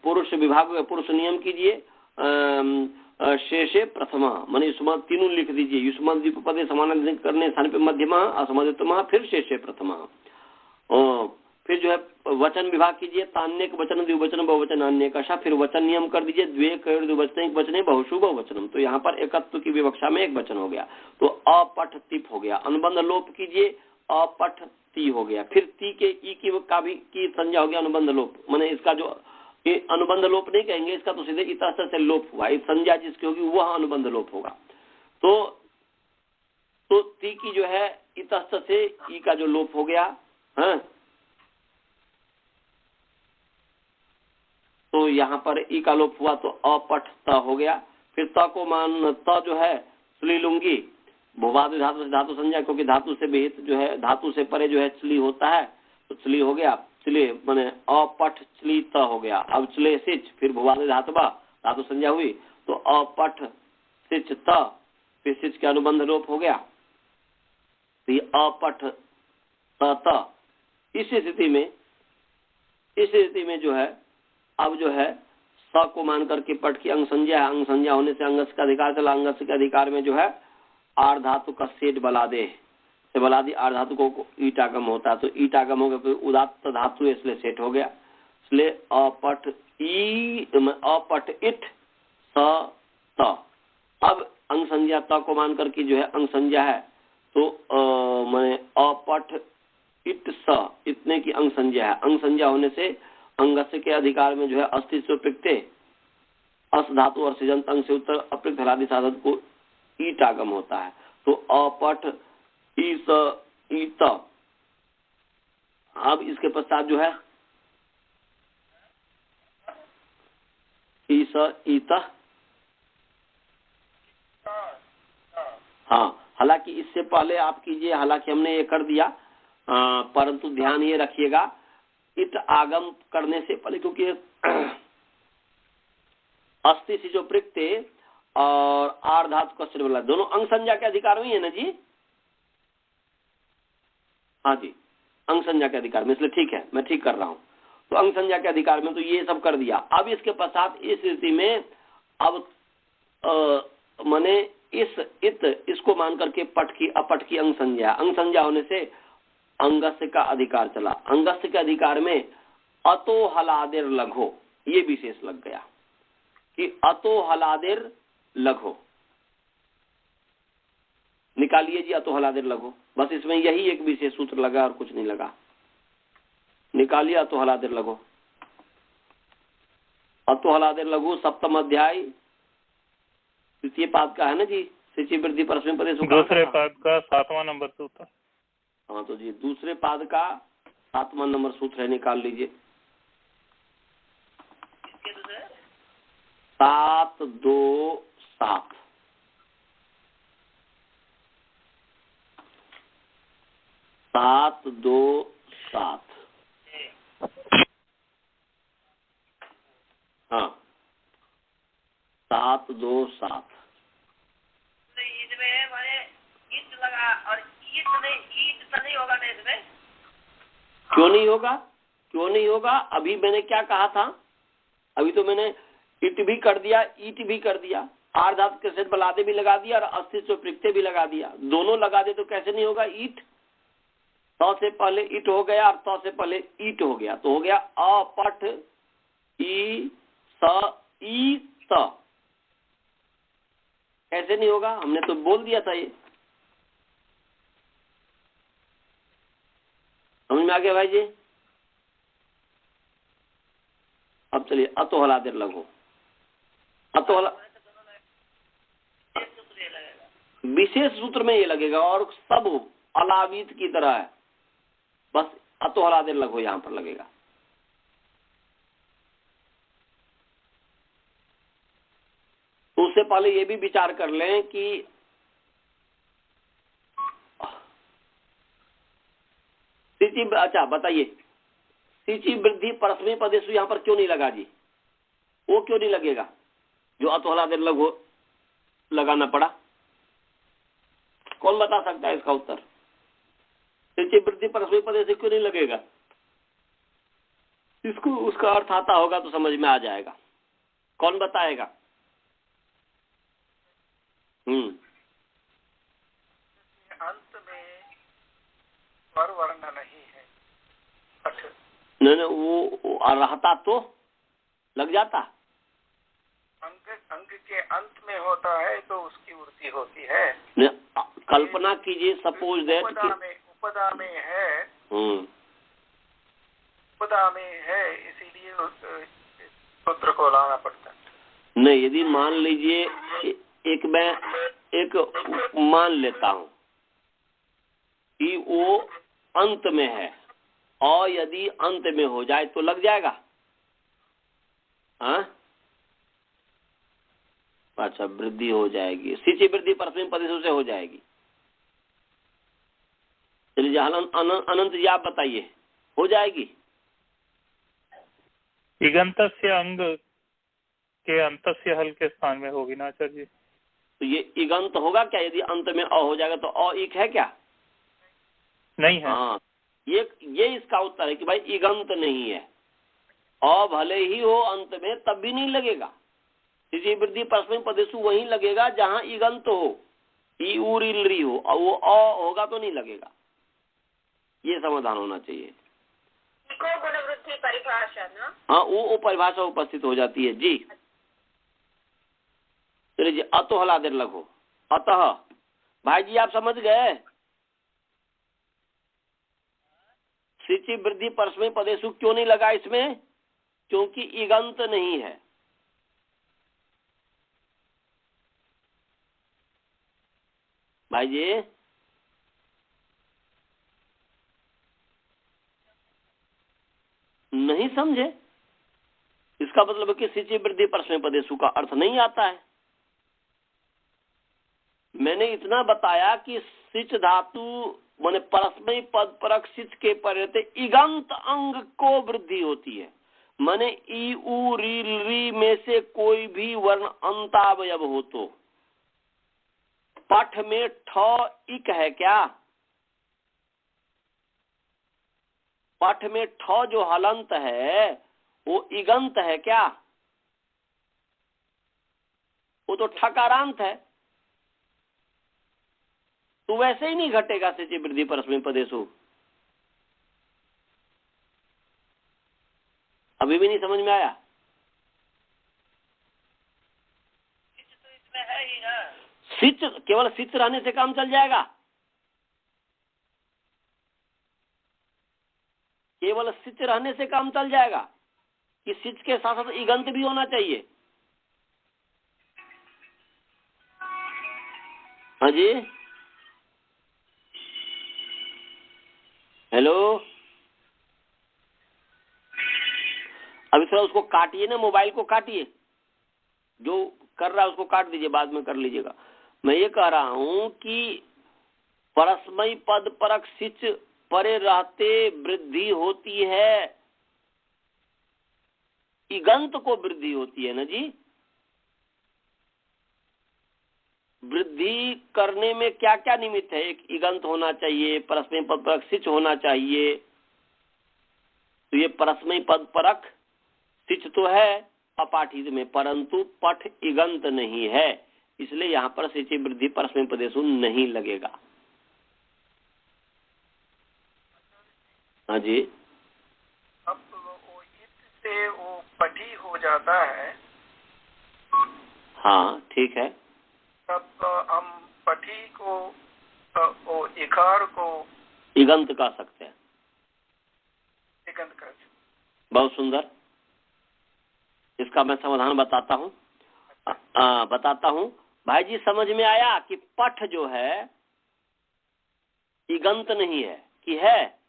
पुरुष विभाग पुरुष नियम कीजिए, शेषे प्रथम माने युष्मत तीनों लिख दीजिए। युष्मत द्वीप पदे समान करने स्थान पे मध्यम असमध्यतम, फिर शेषे प्रथम। फिर जो है वचन विभाग कीजिए, तान्यक वचन द्विवचन बहुवचन अन्य कशा, फिर वचन नियम कर दीजिए, द्वे कयोर द्विवचन वचने बहुशु बहुवचनम। तो यहाँ पर एकत्व की विवक्षा में एक वचन हो गया, तो अपठ तिप हो गया। अनुबंध लोप कीजिए, अपठ ती हो गया। फिर ती के ई की संज्ञा हो गया अनुबंध लोप, माने इसका जो अनुबंध लोप नहीं कहेंगे, इसका तो सीधे इतस्त से लोप हुआ। इस संज्ञा जिसकी होगी वह अनुबंध लोप होगा। तो ती की जो है इतस्त से ई का जो लोप हो गया है, तो यहाँ पर ई का लोप हुआ तो अपठ त हो गया। फिर त को मान त जो है स्त्रीलिंगी भूवादि धातु से धातु संज्ञा, क्योंकि धातु से विहित जो है धातु से परे जो है चली होता है, तो चली हो गया। चले माने अपठ चली त हो गया। अब चले सिच, फिर भूवादि धातुबा धातु संज्ञा हुई तो अपठ सिच त, फिर सिच के अनुबंध लोप हो गया, तो अपठ त। इस स्थिति में जो है अब जो है स को मान करके पट की अंग संज्ञा है। अंग संज्ञा होने से अंगस का अधिकार चला। अंगस के अधिकार में जो है आर धातु का सेठ बलादे से बलादी आर धातु को ईटागम होता है, तो ईटागम हो गया, फिर उदात्त धातु इसलिए सेठ हो गया। इसलिए अपठ इट स त। अब अंग संज्ञा त को मान करके जो है अंग संज्ञा है, तो मैंने अपठ इट स इतने की अंग संज्ञा है। अंग संज्ञा होने से अंगस्य के अधिकार में जो है अस्तित्व प्रत्यय अस धातु और सिजंत अंग से उत्तर अप्रयुक्त हलादि साधन को ईट आगम होता है, तो अपठ ईस ईत। अब इसके पश्चात जो है ईस ईत। हाँ, हालांकि इससे पहले आप कीजिए, हालांकि हमने ये कर दिया, परंतु ध्यान ये रखिएगा इत आगम करने से पहले, क्योंकि अस्थि से जो प्रत्यय और आर धातु का सिर वाला दोनों अंग संज्ञा के अधिकार में ही है ना जी। हाँ जी, अंग संज्ञा के अधिकार में, इसलिए ठीक है, मैं ठीक कर रहा हूँ। तो अंग संज्ञा के अधिकार में तो ये सब कर दिया। अब इसके पश्चात इस स्थिति में अब माने इसको मान करके पट की अपट की अंग संज्ञा होने से अंगस्य का अधिकार चला। अंगस्य के अधिकार में अतो हलादेर लघो, ये विशेष लग गया कि अतो हलादेर लघो। निकालिए जी अतो हलादेर लघो, बस इसमें यही एक विशेष सूत्र लगा और कुछ नहीं लगा। निकालिए अतो हलादेर लघो। अतो हलादेर लघु सप्तम अध्याय तृतीय पाद का है ना जी, सिचि वृद्धि परस्मै पदे दूसरे पाद का 7वां नंबर सूत्र। हाँ, तो जी दूसरे पाद का 7वां नंबर सूत्र है, निकाल लीजिए। 7 2 7 7 2 7। हाँ, 7 2 7। इसमें हमारे और ईट तो नहीं होगा ना इसमें? क्यों नहीं होगा? क्यों नहीं होगा? अभी मैंने क्या कहा था? अभी तो मैंने इट भी कर दिया, ईट भी कर दिया, आर्धात के साथ बलादे भी लगा दिया और अस्तित्व प्रत्यय भी लगा दिया। दोनों लगा दे तो कैसे नहीं होगा? ईट, तो से पहले इट हो गया और तो से पहले ईट हो गया, तो हो गया अपठ ई स ई त। कैसे नहीं होगा? हमने तो बोल दिया था। ये समझ में आ गया भाई जी? अब चलिए अतो हलादेर लगो। अतो हला विशेष सूत्र में ये लगेगा और सब अलावित की तरह है, बस अतो हलादेर लगो यहां पर लगेगा। तो उससे पहले ये भी विचार कर लें कि सिची, अच्छा बताइए, सिची वृद्धि परस्मय पदेशु यहां पर क्यों नहीं लगा जी? वो क्यों नहीं लगेगा जो अतो हलादेर लगो लगाना पड़ा? कौन बता सकता है इसका उत्तर? सिची वृद्धि परस्मय पदेशु क्यों नहीं लगेगा? इसको उसका अर्थ आता होगा तो समझ में आ जाएगा। कौन बताएगा? अंत में स्वर वर्ण नहीं है। नहीं, वो रहता तो लग जाता। अंग के अंत में होता है तो उसकी वृद्धि होती है। कल्पना कीजिए, सपोज दैट उपदा में है, उपदा में है, इसीलिए सूत्र को लाना पड़ता है। नहीं, यदि मान लीजिए एक मान लेता हूं कि वो अंत में है और यदि अंत में हो जाए तो लग जाएगा। हाँ, अच्छा, वृद्धि हो जाएगी। सिची वृद्धि परस्मय पदेशु से हो जाएगी। चलिए अनंत जी आप बताइए, हो जाएगी? इगंतस्य अंग के अंतस्य हल के स्थान में होगी ना आचार्य जी? तो ये इगंत होगा क्या यदि अंत में अ हो जाएगा? तो अ एक है क्या? नहीं है। हाँ, ये इसका उत्तर है कि भाई इगंत नहीं है। अ भले ही हो अंत में तब भी नहीं लगेगा। सिची वृद्धि परस्मय पदेशु वहीं लगेगा जहां इगंत हो, ई उर इलरी हो, और वो अ होगा तो नहीं लगेगा। ये समाधान होना चाहिए। गुणवृद्धि परिभाषा ना? हाँ, वो परिभाषा उपस्थित हो जाती है जी। चलिए जी, अतो हलादेर लगो। अतः भाई जी आप समझ गए? सिची वृद्धि परस्मय पदेशु क्यों नहीं लगा इसमें? क्योंकि इगंत नहीं है। भाई जी नहीं समझे? इसका मतलब है कि सिची वृद्धि परस्मय पदेशु का अर्थ नहीं आता है। मैंने इतना बताया कि सिच धातु माने परस्मय पद परक सिच के परिवर्ते इगंत अंग को वृद्धि होती है। माने ई उ री में से कोई भी वर्ण अंतावयव हो तो। पठ में ठ इक है क्या? पठ में ठ जो हलंत है वो इगंत है क्या? वो तो ठकारांत है। तो वैसे ही नहीं घटेगा सिची वृद्धि परस्मय पदेशु। अभी भी नहीं समझ में आया? तो इसमें है ही ना। सिच, केवल सिच रहने से काम चल जाएगा? केवल सिच रहने से काम चल जाएगा कि सिच के साथ साथ इगंत भी होना चाहिए? हाँ जी, हेलो, अभी थोड़ा उसको काटिए ना, मोबाइल को काटिए, जो कर रहा है उसको काट दीजिए, बाद में कर लीजिएगा। मैं ये कह रहा हूं कि परस्मय पद परक सिच परे रहते वृद्धि होती है, इगंत को वृद्धि होती है ना जी। वृद्धि करने में क्या क्या निमित्त है? एक इगंत होना चाहिए, परस्मय पद परक सिच होना चाहिए। तो ये परस्मय पद परक सिच तो है अपाठित में, परंतु पठ इगंत नहीं है, इसलिए यहाँ पर सिचि वृद्धि परस्मय पदेशु नहीं लगेगा। हाँ जी। अब वो इत से वो पठी हो जाता है। हाँ ठीक है। तब हम पठी को वो इकार को इगंत कह सकते हैं। इगंत कर सकते। बहुत सुंदर। इसका मैं समाधान बताता हूँ। भाई जी समझ में आया कि पठ जो है इगंत नहीं है कि है,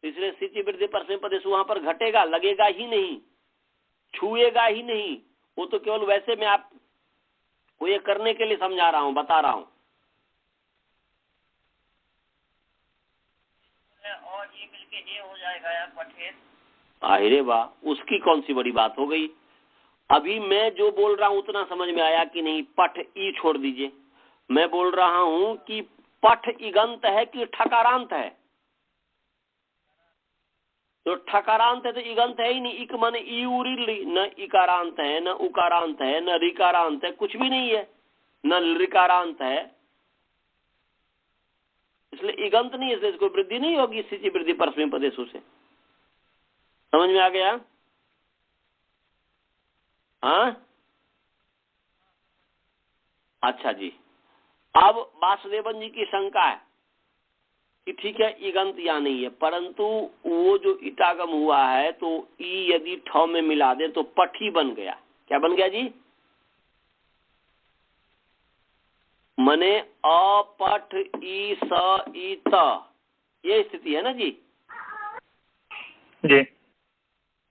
इसलिए सिचि वृद्धि परस्मय पदेशु वहां पर घटेगा, लगेगा ही नहीं, छुएगा ही नहीं। वो तो केवल वैसे मैं आपको ये करने के लिए समझा रहा हूँ, बता रहा हूँ। और ये मिलके ये हो जाएगा यार पठेर। अरे वाह, उसकी कौन सी बड़ी बात हो गई। अभी मैं जो बोल रहा हूँ उतना समझ में आया कि नहीं? पठ ई छोड़ दीजिए। मैं बोल रहा हूँ कि पठ इगंत है कि ठकारांत है। तो ठकारांत है तो इगंत है ही नहीं। इक माने ईउरी, न इकारांत है, न उकारांत है, न रिकारांत है, कुछ भी नहीं है, न रिकारांत है, इसलिए इगंत नहीं है, इसलिए इसको वृद्धि नहीं होगी सिचि वृद्धि परस्मय पदेशु से। समझ में आ गया? हाँ अच्छा जी। अब वासुदेवन जी की शंका है कि ठीक है इगंत या नहीं है, परंतु वो जो इटागम हुआ है तो ई यदि ठ में मिला दे तो पठी बन गया। क्या बन गया जी? मने अपठ ई स ई त, ये स्थिति है ना जी? जी।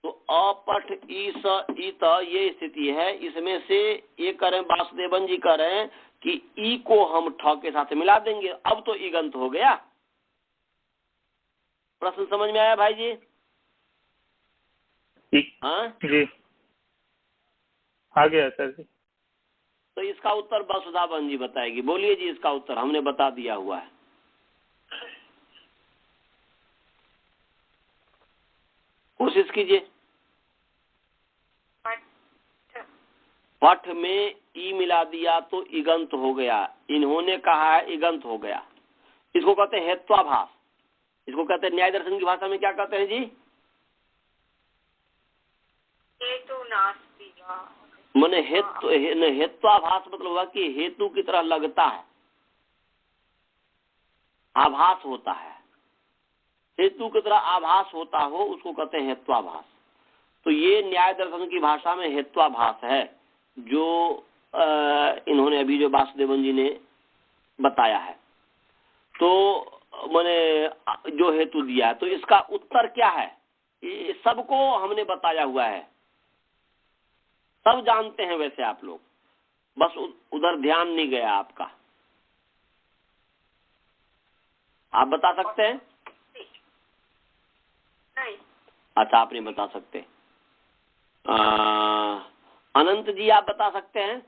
तो अपठ ई स ई त ये स्थिति है। इसमें से ये करें, वासुदेवन जी कह रहे हैं कि ई को हम ठ के साथ मिला देंगे, अब तो इगंत हो गया। प्रश्न समझ में आया भाई जी? हाँ जी आ गया सर जी। तो इसका उत्तर वसुधा बहन जी बताएगी। बोलिए जी, इसका उत्तर हमने बता दिया हुआ है। कोशिश कीजिए। पठ में ई मिला दिया तो इगंत हो गया। इन्होंने कहा है इगंत हो गया। इसको कहते हैं हेत्वाभास। इसको कहते हैं न्याय दर्शन की भाषा में क्या कहते हैं जी? हेतु नास्ति। माने हेत्वाभास मतलब हुआ कि हेतु की तरह लगता है, आभास होता है, हेतु की तरह आभास होता हो, उसको कहते हैं हेत्वाभास। तो ये न्याय दर्शन की भाषा में हेत्वाभास है, जो इन्होंने अभी जो वासुदेवन जी ने बताया है। तो मैंने जो हेतु दिया है, तो इसका उत्तर क्या है? ये सबको हमने बताया हुआ है, सब जानते हैं वैसे आप लोग, बस उधर ध्यान नहीं गया आपका। आप बता सकते हैं? नहीं। अच्छा आप नहीं बता सकते। अनंत जी आप बता सकते हैं?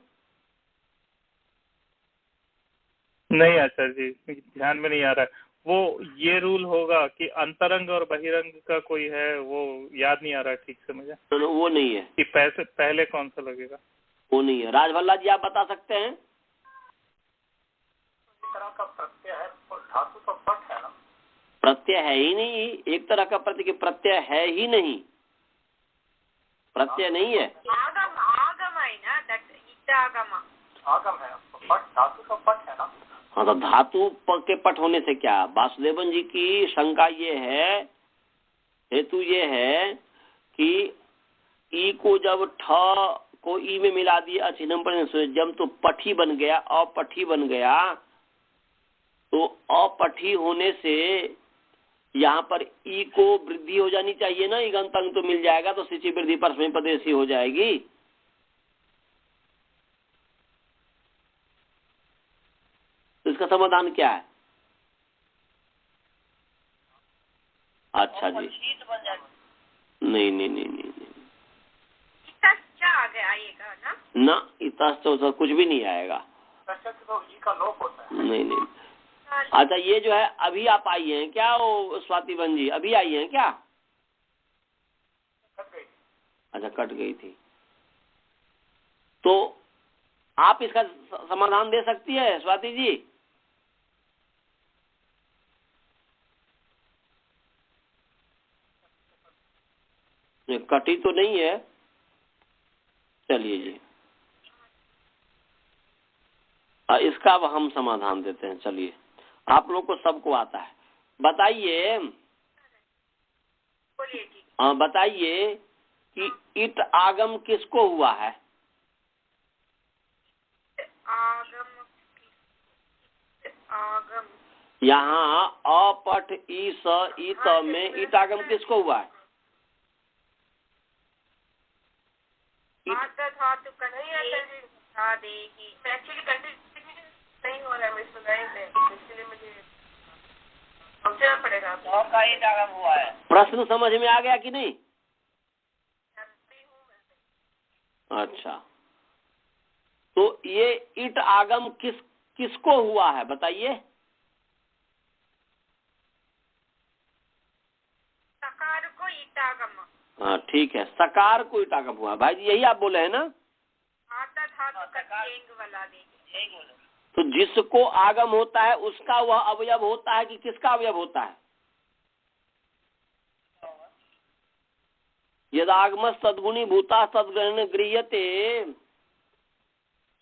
नहीं आचार्य जी, ध्यान में नहीं आ रहा है। वो ये रूल होगा कि अंतरंग और बहिरंग का कोई है, वो याद नहीं आ रहा ठीक से मुझे। वो नहीं है कि पहले कौन सा लगेगा? वो नहीं है। राजभल्ला जी आप बता सकते हैं? तरह का प्रत्यय है, धातु तो पठ है ना। प्रत्यय है ही नहीं, एक तरह का प्रत्यय है ही नहीं, प्रत्यय नहीं है। आगम आगम है ना, इटागम आगम है, पठ धातु तो पठ है ना। हाँ तो धातु के पट होने से क्या? वासुदेवन जी की शंका ये है, हेतु ये है कि ई को जब ठ को ई में मिला दिया अचिन्हम पर जब तो पठी बन गया, अपठी बन गया, तो अपठी होने से यहाँ पर ई को वृद्धि हो जानी चाहिए ना, इगंत अंग तो मिल जाएगा, तो सिचि वृद्धि परस्मय पदेशी हो जाएगी। तो इसका समाधान क्या है? अच्छा जी, बन जाएगा। नहीं नहीं नहीं नहीं नहीं आगे आएगा ना। ना इतः कुछ भी नहीं आएगा। तो ई का लोप होता है। नहीं। अच्छा, ये जो है अभी आप आई हैं क्या वो स्वाति बहन जी, अभी आई हैं क्या? कट गई। अच्छा, कट गई थी। तो आप इसका समाधान दे सकती है स्वाति जी? कटी तो नहीं है। चलिए जी, इसका अब हम समाधान देते हैं। चलिए, आप लोग को सबको आता है, बताइए। बोलिए जी। बताइए कि इत आगम किसको हुआ है? आगम यहाँ अपठ ईस इत में इत आगम किसको हुआ है? धातु नहीं हो रहा है, इसलिए मुझे सोचना पड़ेगा। का ईट आगम हुआ है। प्रश्न समझ में आ गया कि नहीं? अच्छा, तो ये ईट आगम किसको हुआ है बताइए? सकार को ईटागम। हाँ ठीक है, सकार को ईट आगम हुआ। भाई जी यही आप बोले हैं ना? तो जिसको आगम होता है उसका वह अवयव होता है कि किसका अवयव होता है? यदागम सद्गुणी भूता सद्ग्रहण गृह्यते।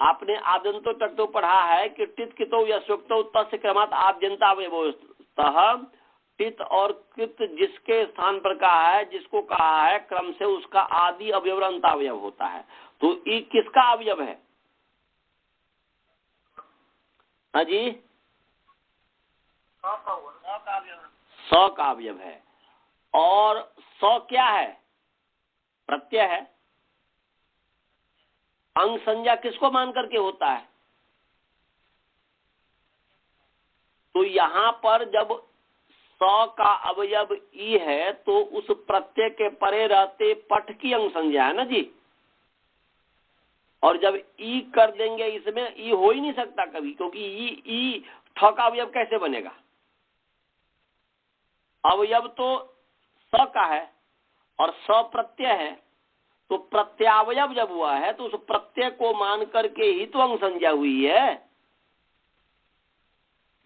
आपने आद्यंतो तक तो पढ़ा है कि टित कितो यशोक्तो तस्य क्रमात् आद्यंता अवयवस्तः। टित और कृत जिसके स्थान पर कहा है, जिसको कहा है क्रम से, उसका आदि अवयव अंत अवयव होता है। तो ई किसका अवयव है? हाँ जी, स का अवयव है। और स क्या है? प्रत्यय है। अंग संज्ञा किसको मान करके होता है? तो यहाँ पर जब स का अवयव ई है तो उस प्रत्यय के परे रहते पठ की अंग संज्ञा है ना जी। और जब ई कर देंगे इसमें, ई हो ही नहीं सकता कभी, क्योंकि ई ठ का अवयव कैसे बनेगा? अवयव तो स का है और स प्रत्यय है, तो प्रत्यावयव जब हुआ है तो उस प्रत्यय को मान करके ही तो अंग संज्ञा हुई है।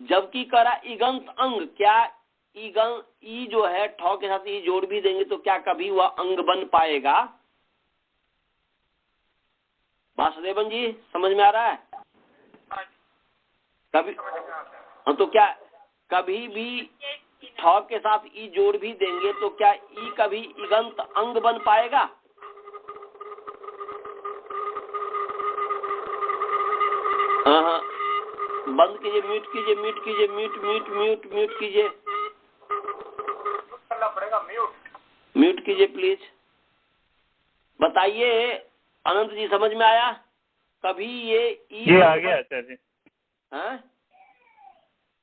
जबकि करा इगंत अंग, क्या ई जो है ठ के साथ ई जोड़ भी देंगे तो क्या कभी वह अंग बन पाएगा? वासुदेवन जी समझ में आ रहा है? कभी तो क्या कभी भी ठ के साथ ई जोड़ भी देंगे तो क्या ई कभी इगंत अंग बन पाएगा? हाँ, बंद कीजिए, म्यूट कीजिए, म्यूट कीजिए, म्यूट म्यूट म्यूट म्यूट कीजिए, करना पड़ेगा म्यूट। म्यूट कीजिए प्लीज। बताइए अनंत जी, समझ में आया? कभी ये आ गया सर जी। हाँ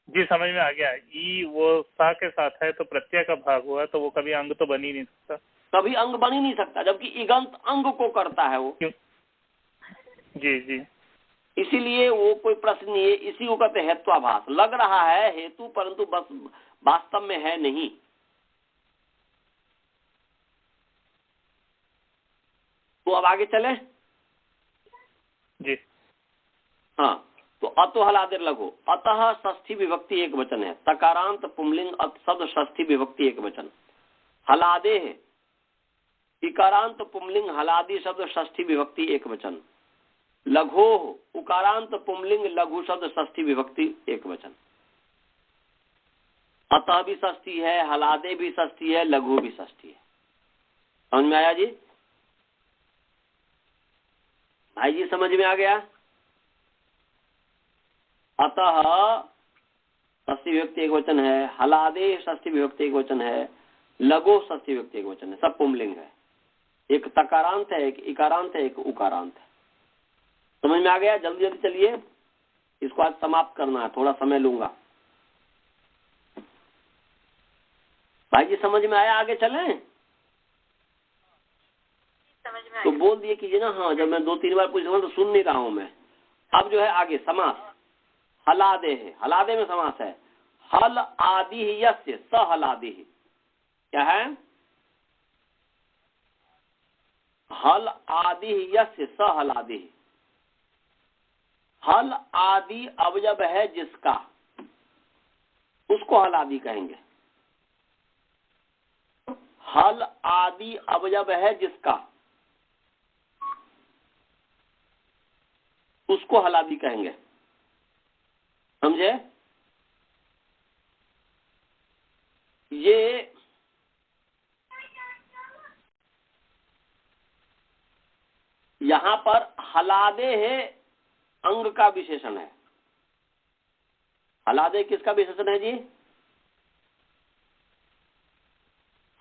जी समझ में आ गया। ई वो सा के साथ है तो प्रत्यय का भाग हुआ तो वो कभी अंग तो बन ही नहीं सकता। कभी अंग बन ही नहीं सकता, जबकि इगंत अंग को करता है वो। क्यों? जी जी, इसीलिए वो कोई प्रश्न नहीं है। इसी को कहते हेत्वाभास। लग रहा है हेतु, परंतु बस वास्तव में है नहीं। तो अब आगे चले जी। हाँ, तो अतो हलादेर लघु। अतः षष्ठी विभक्ति एक वचन है। तकारांत पुंलिंग शब्द षष्ठी विभक्ति एक वचन। हलादे है इकारांत पुंलिंग हलादी शब्द षष्ठी विभक्ति एक वचन। लघो उकारांत पुंलिंग लघु शब्द षष्ठी विभक्ति एक वचन। अतः भी षष्ठी है, हलादे भी षष्ठी है, लघु भी षष्ठी है। समझ में आया जी? भाई जी समझ में आ गया? अतः षष्ठी विभक्ति एक वचन है, हलादे षष्ठी विभक्ति एक वचन है, लघु षष्ठी विभक्ति एक वचन है। सब पुंलिंग है। एक तकारांत है, एक इकारांत है, एक उकारांत है। समझ में आ गया? जल्दी जल्दी चलिए, इसको आज समाप्त करना है, थोड़ा समय लूंगा। भाई जी समझ में आया? आगे चलें? समझ में आ तो बोल दिए कीजिए ना। हाँ, जब मैं 2-3 बार पूछ रहा हूँ तो सुन नहीं रहा हूँ मैं। अब जो है आगे समास हलादे है, हलादे में समास है हल आदि यस्य स हलादि। क्या है? हल आदि यस्य स हलादि। हल आदि अवयव है जिसका, उसको हलादि कहेंगे। हल आदि अवयव है जिसका, उसको हलादि कहेंगे। समझे? ये यहां पर हलादे है अंग का विशेषण है। हलादे किसका विशेषण है जी?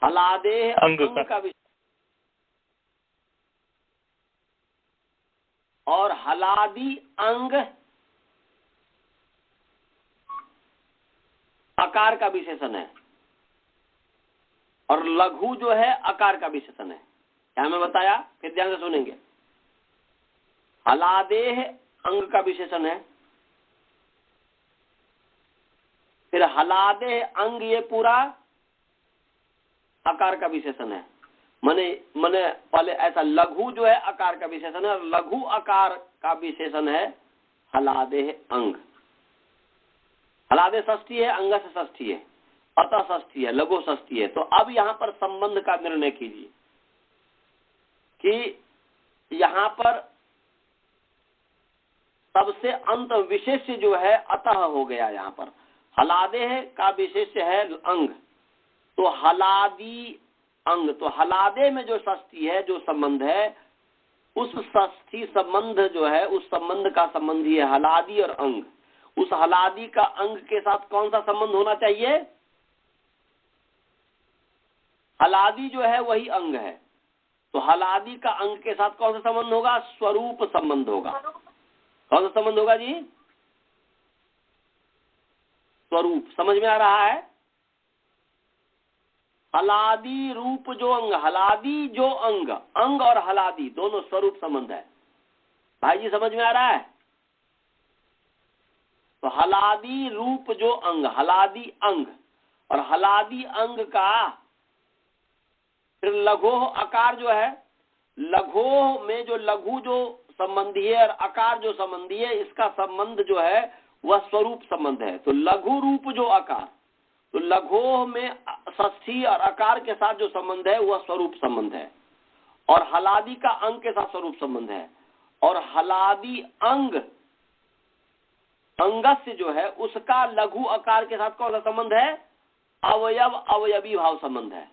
हलादे अंग का विशेषण। और हलादि अंग आकार का विशेषण है। और लघु जो है आकार का विशेषण है। क्या मैं बताया? फिर ध्यान से सुनेंगे। हलादेह अंग का विशेषण है, फिर हलादे अंग ये पूरा आकार का विशेषण है। मने पहले ऐसा लघु जो है आकार का विशेषण है और लघु आकार का विशेषण है हलादेह अंग। हलादे षष्ठी है, अंग से षष्ठी है, अतः षष्ठी है, लघु षष्ठी है। तो अब यहां पर संबंध का निर्णय कीजिए कि यहां पर सबसे अंत विशेष जो है अतः हो गया। यहां पर हलादे का विशेष है अंग, तो हलादी अंग। तो हलादे में जो षष्ठी है, जो संबंध है, उस षष्ठी संबंध जो है, उस संबंध का संबंध ही है हलादी और अंग। उस हलादी का अंग के साथ कौन सा संबंध होना चाहिए? हलादी जो है वही अंग है, तो हलादी का अंग के साथ कौन सा संबंध होगा? स्वरूप संबंध होगा। कौन सा संबंध होगा जी? स्वरूप। समझ में आ रहा है? हलादी रूप जो अंग, हलादी जो अंग, अंग और हलादी दोनों स्वरूप संबंध है। भाई जी समझ में आ रहा है? तो हलादी रूप जो अंग, हलादी अंग, और हलादी अंग का फिर लघोह आकार जो है, लघोह में जो लघु जो संबंधी है और आकार जो संबंधी है, इसका संबंध जो है वह स्वरूप संबंध है। तो लघु रूप जो आकार, तो लघोह में षष्ठी और आकार के साथ जो संबंध है वह स्वरूप संबंध है, और हलादी का अंग के साथ स्वरूप संबंध है। और हलादी अंग, अंगस्य जो है उसका लघु आकार के साथ कौन सा संबंध है? अवयव अवयवी भाव संबंध है।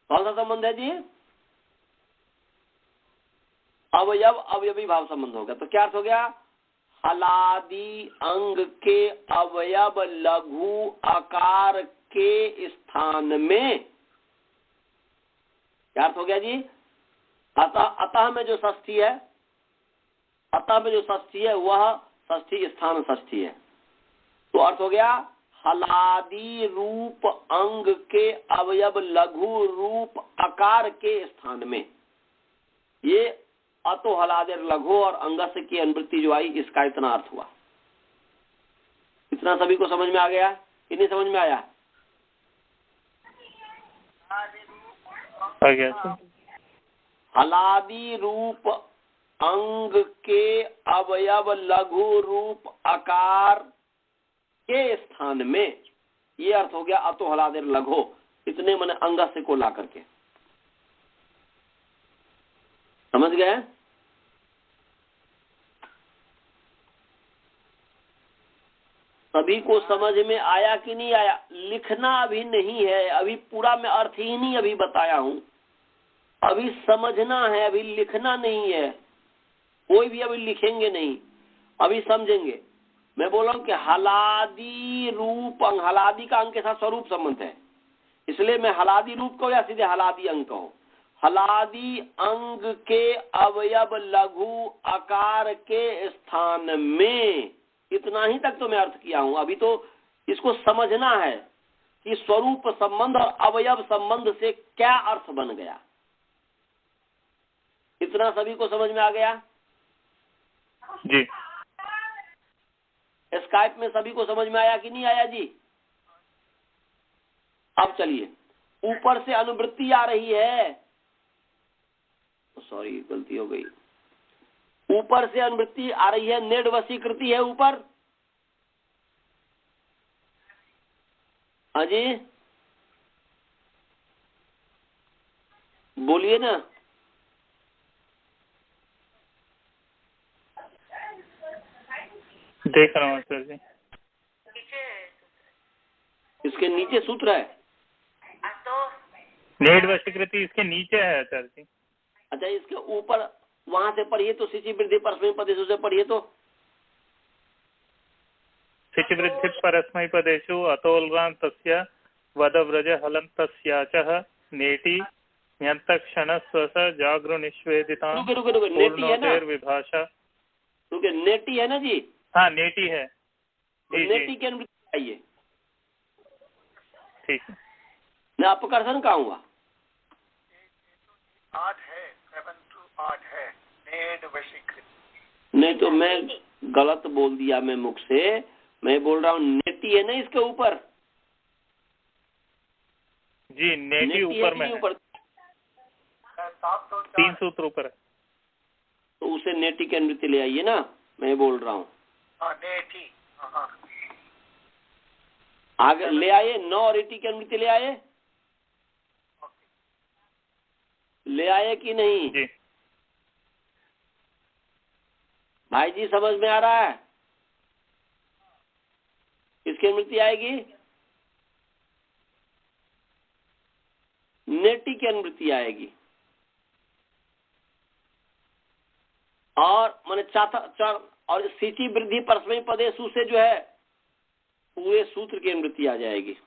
कौन सा संबंध है जी? अवयव अवयवी भाव संबंध हो गया। तो क्या अर्थ हो गया? हलादी अंग के अवयव लघु आकार के स्थान में। क्या अर्थ हो गया जी? अतः में जो षष्ठी है, अतः में जो षष्ठी है वह षष्ठी स्थान षष्ठी है। तो अर्थ हो गया हलादी रूप अंग के अवयव लघु रूप आकार के स्थान में। ये अतो हलादे लघु और अंगस की अनुवृत्ति जो आई, इसका इतना अर्थ हुआ। इतना सभी को समझ में आ गया कि नहीं समझ में आया? आ गया सर। हलादी रूप अंग के अवयव लघु रूप आकार के स्थान में, ये अर्थ हो गया अतो हलादे लघु। इतने मैंने अंगस्य को ला करके। समझ गए? सभी को समझ में आया कि नहीं आया? लिखना अभी नहीं है, अभी पूरा मैं अर्थ ही नहीं अभी बताया हूं। अभी समझना है, अभी लिखना नहीं है। कोई भी अभी लिखेंगे नहीं, अभी समझेंगे। मैं बोल रहा हूं कि हलादी रूप अंग, हलादी का अंग के साथ स्वरूप संबंध है, इसलिए मैं हलादी रूप कहो या सीधे हलादी अंग कहो। हलादी अंग के अवयव लघु आकार के स्थान में, इतना ही तक तो मैं अर्थ किया हूं। अभी तो इसको समझना है कि स्वरूप संबंध और अवयव संबंध से क्या अर्थ बन गया। इतना सभी को समझ में आ गया? जी। स्काइप में सभी को समझ में आया कि नहीं आया जी? अब चलिए, ऊपर से अनुवृत्ति आ रही है, सॉरी गलती हो गई, ऊपर से अनुवृत्ति आ रही है, नेड वशीकृति है ऊपर। हाँ जी बोलिए ना। देख रहा हूँ सर जी। नीचे है इसके नीचे सूत्र है। तो नेड वशीकृति इसके नीचे है सर जी। अच्छा, इसके ऊपर वहां से पढ़िए तो सिचि वृद्धि परस्मै पदेशु से पढ़िए तो। सिचि वृद्धि परस्मै पदेशु अतोल्वान्तस्य वदव्रज हलन्तस्याचः नेति ण्यन्तक्षण स्वस जागृ निष्वेदिता रुके रुके रुके, नेटी है ना? विभाषा। रुके, नेटी है ना जी? हाँ नेटी है तो जी। नेटी जी की अनुवृत्ति आइए। ठीक है। मैं अपकर्षण का हूँ। 8 है, 7 to 8 है नेड वशीकृत। नहीं तो मैं गलत बोल दिया मैं मुख से। मैं बोल रहा हूँ नेटी है ना इसके ऊपर? जी नेटी ऊपर में है। ऊपर 7 to 3 4 सूत्र ऊपर है। तो उसे नेटी की अनुवृत्ति ले आइए ना, मैं बोल रहा हूँ। हाँ नेटी। हाँ आगे ले आए, 9 और 80 की अनुवृत्ति ले आए। ले आए कि नहीं जी भाई जी? समझ में आ रहा है? किसकी अनुवृत्ति आएगी? नेटी की अनुवृत्ति आएगी। और माने चौथा और सिचि वृद्धि परस्मै पदेशु से जो है पूरे सूत्र की अनुवृत्ति आ जाएगी।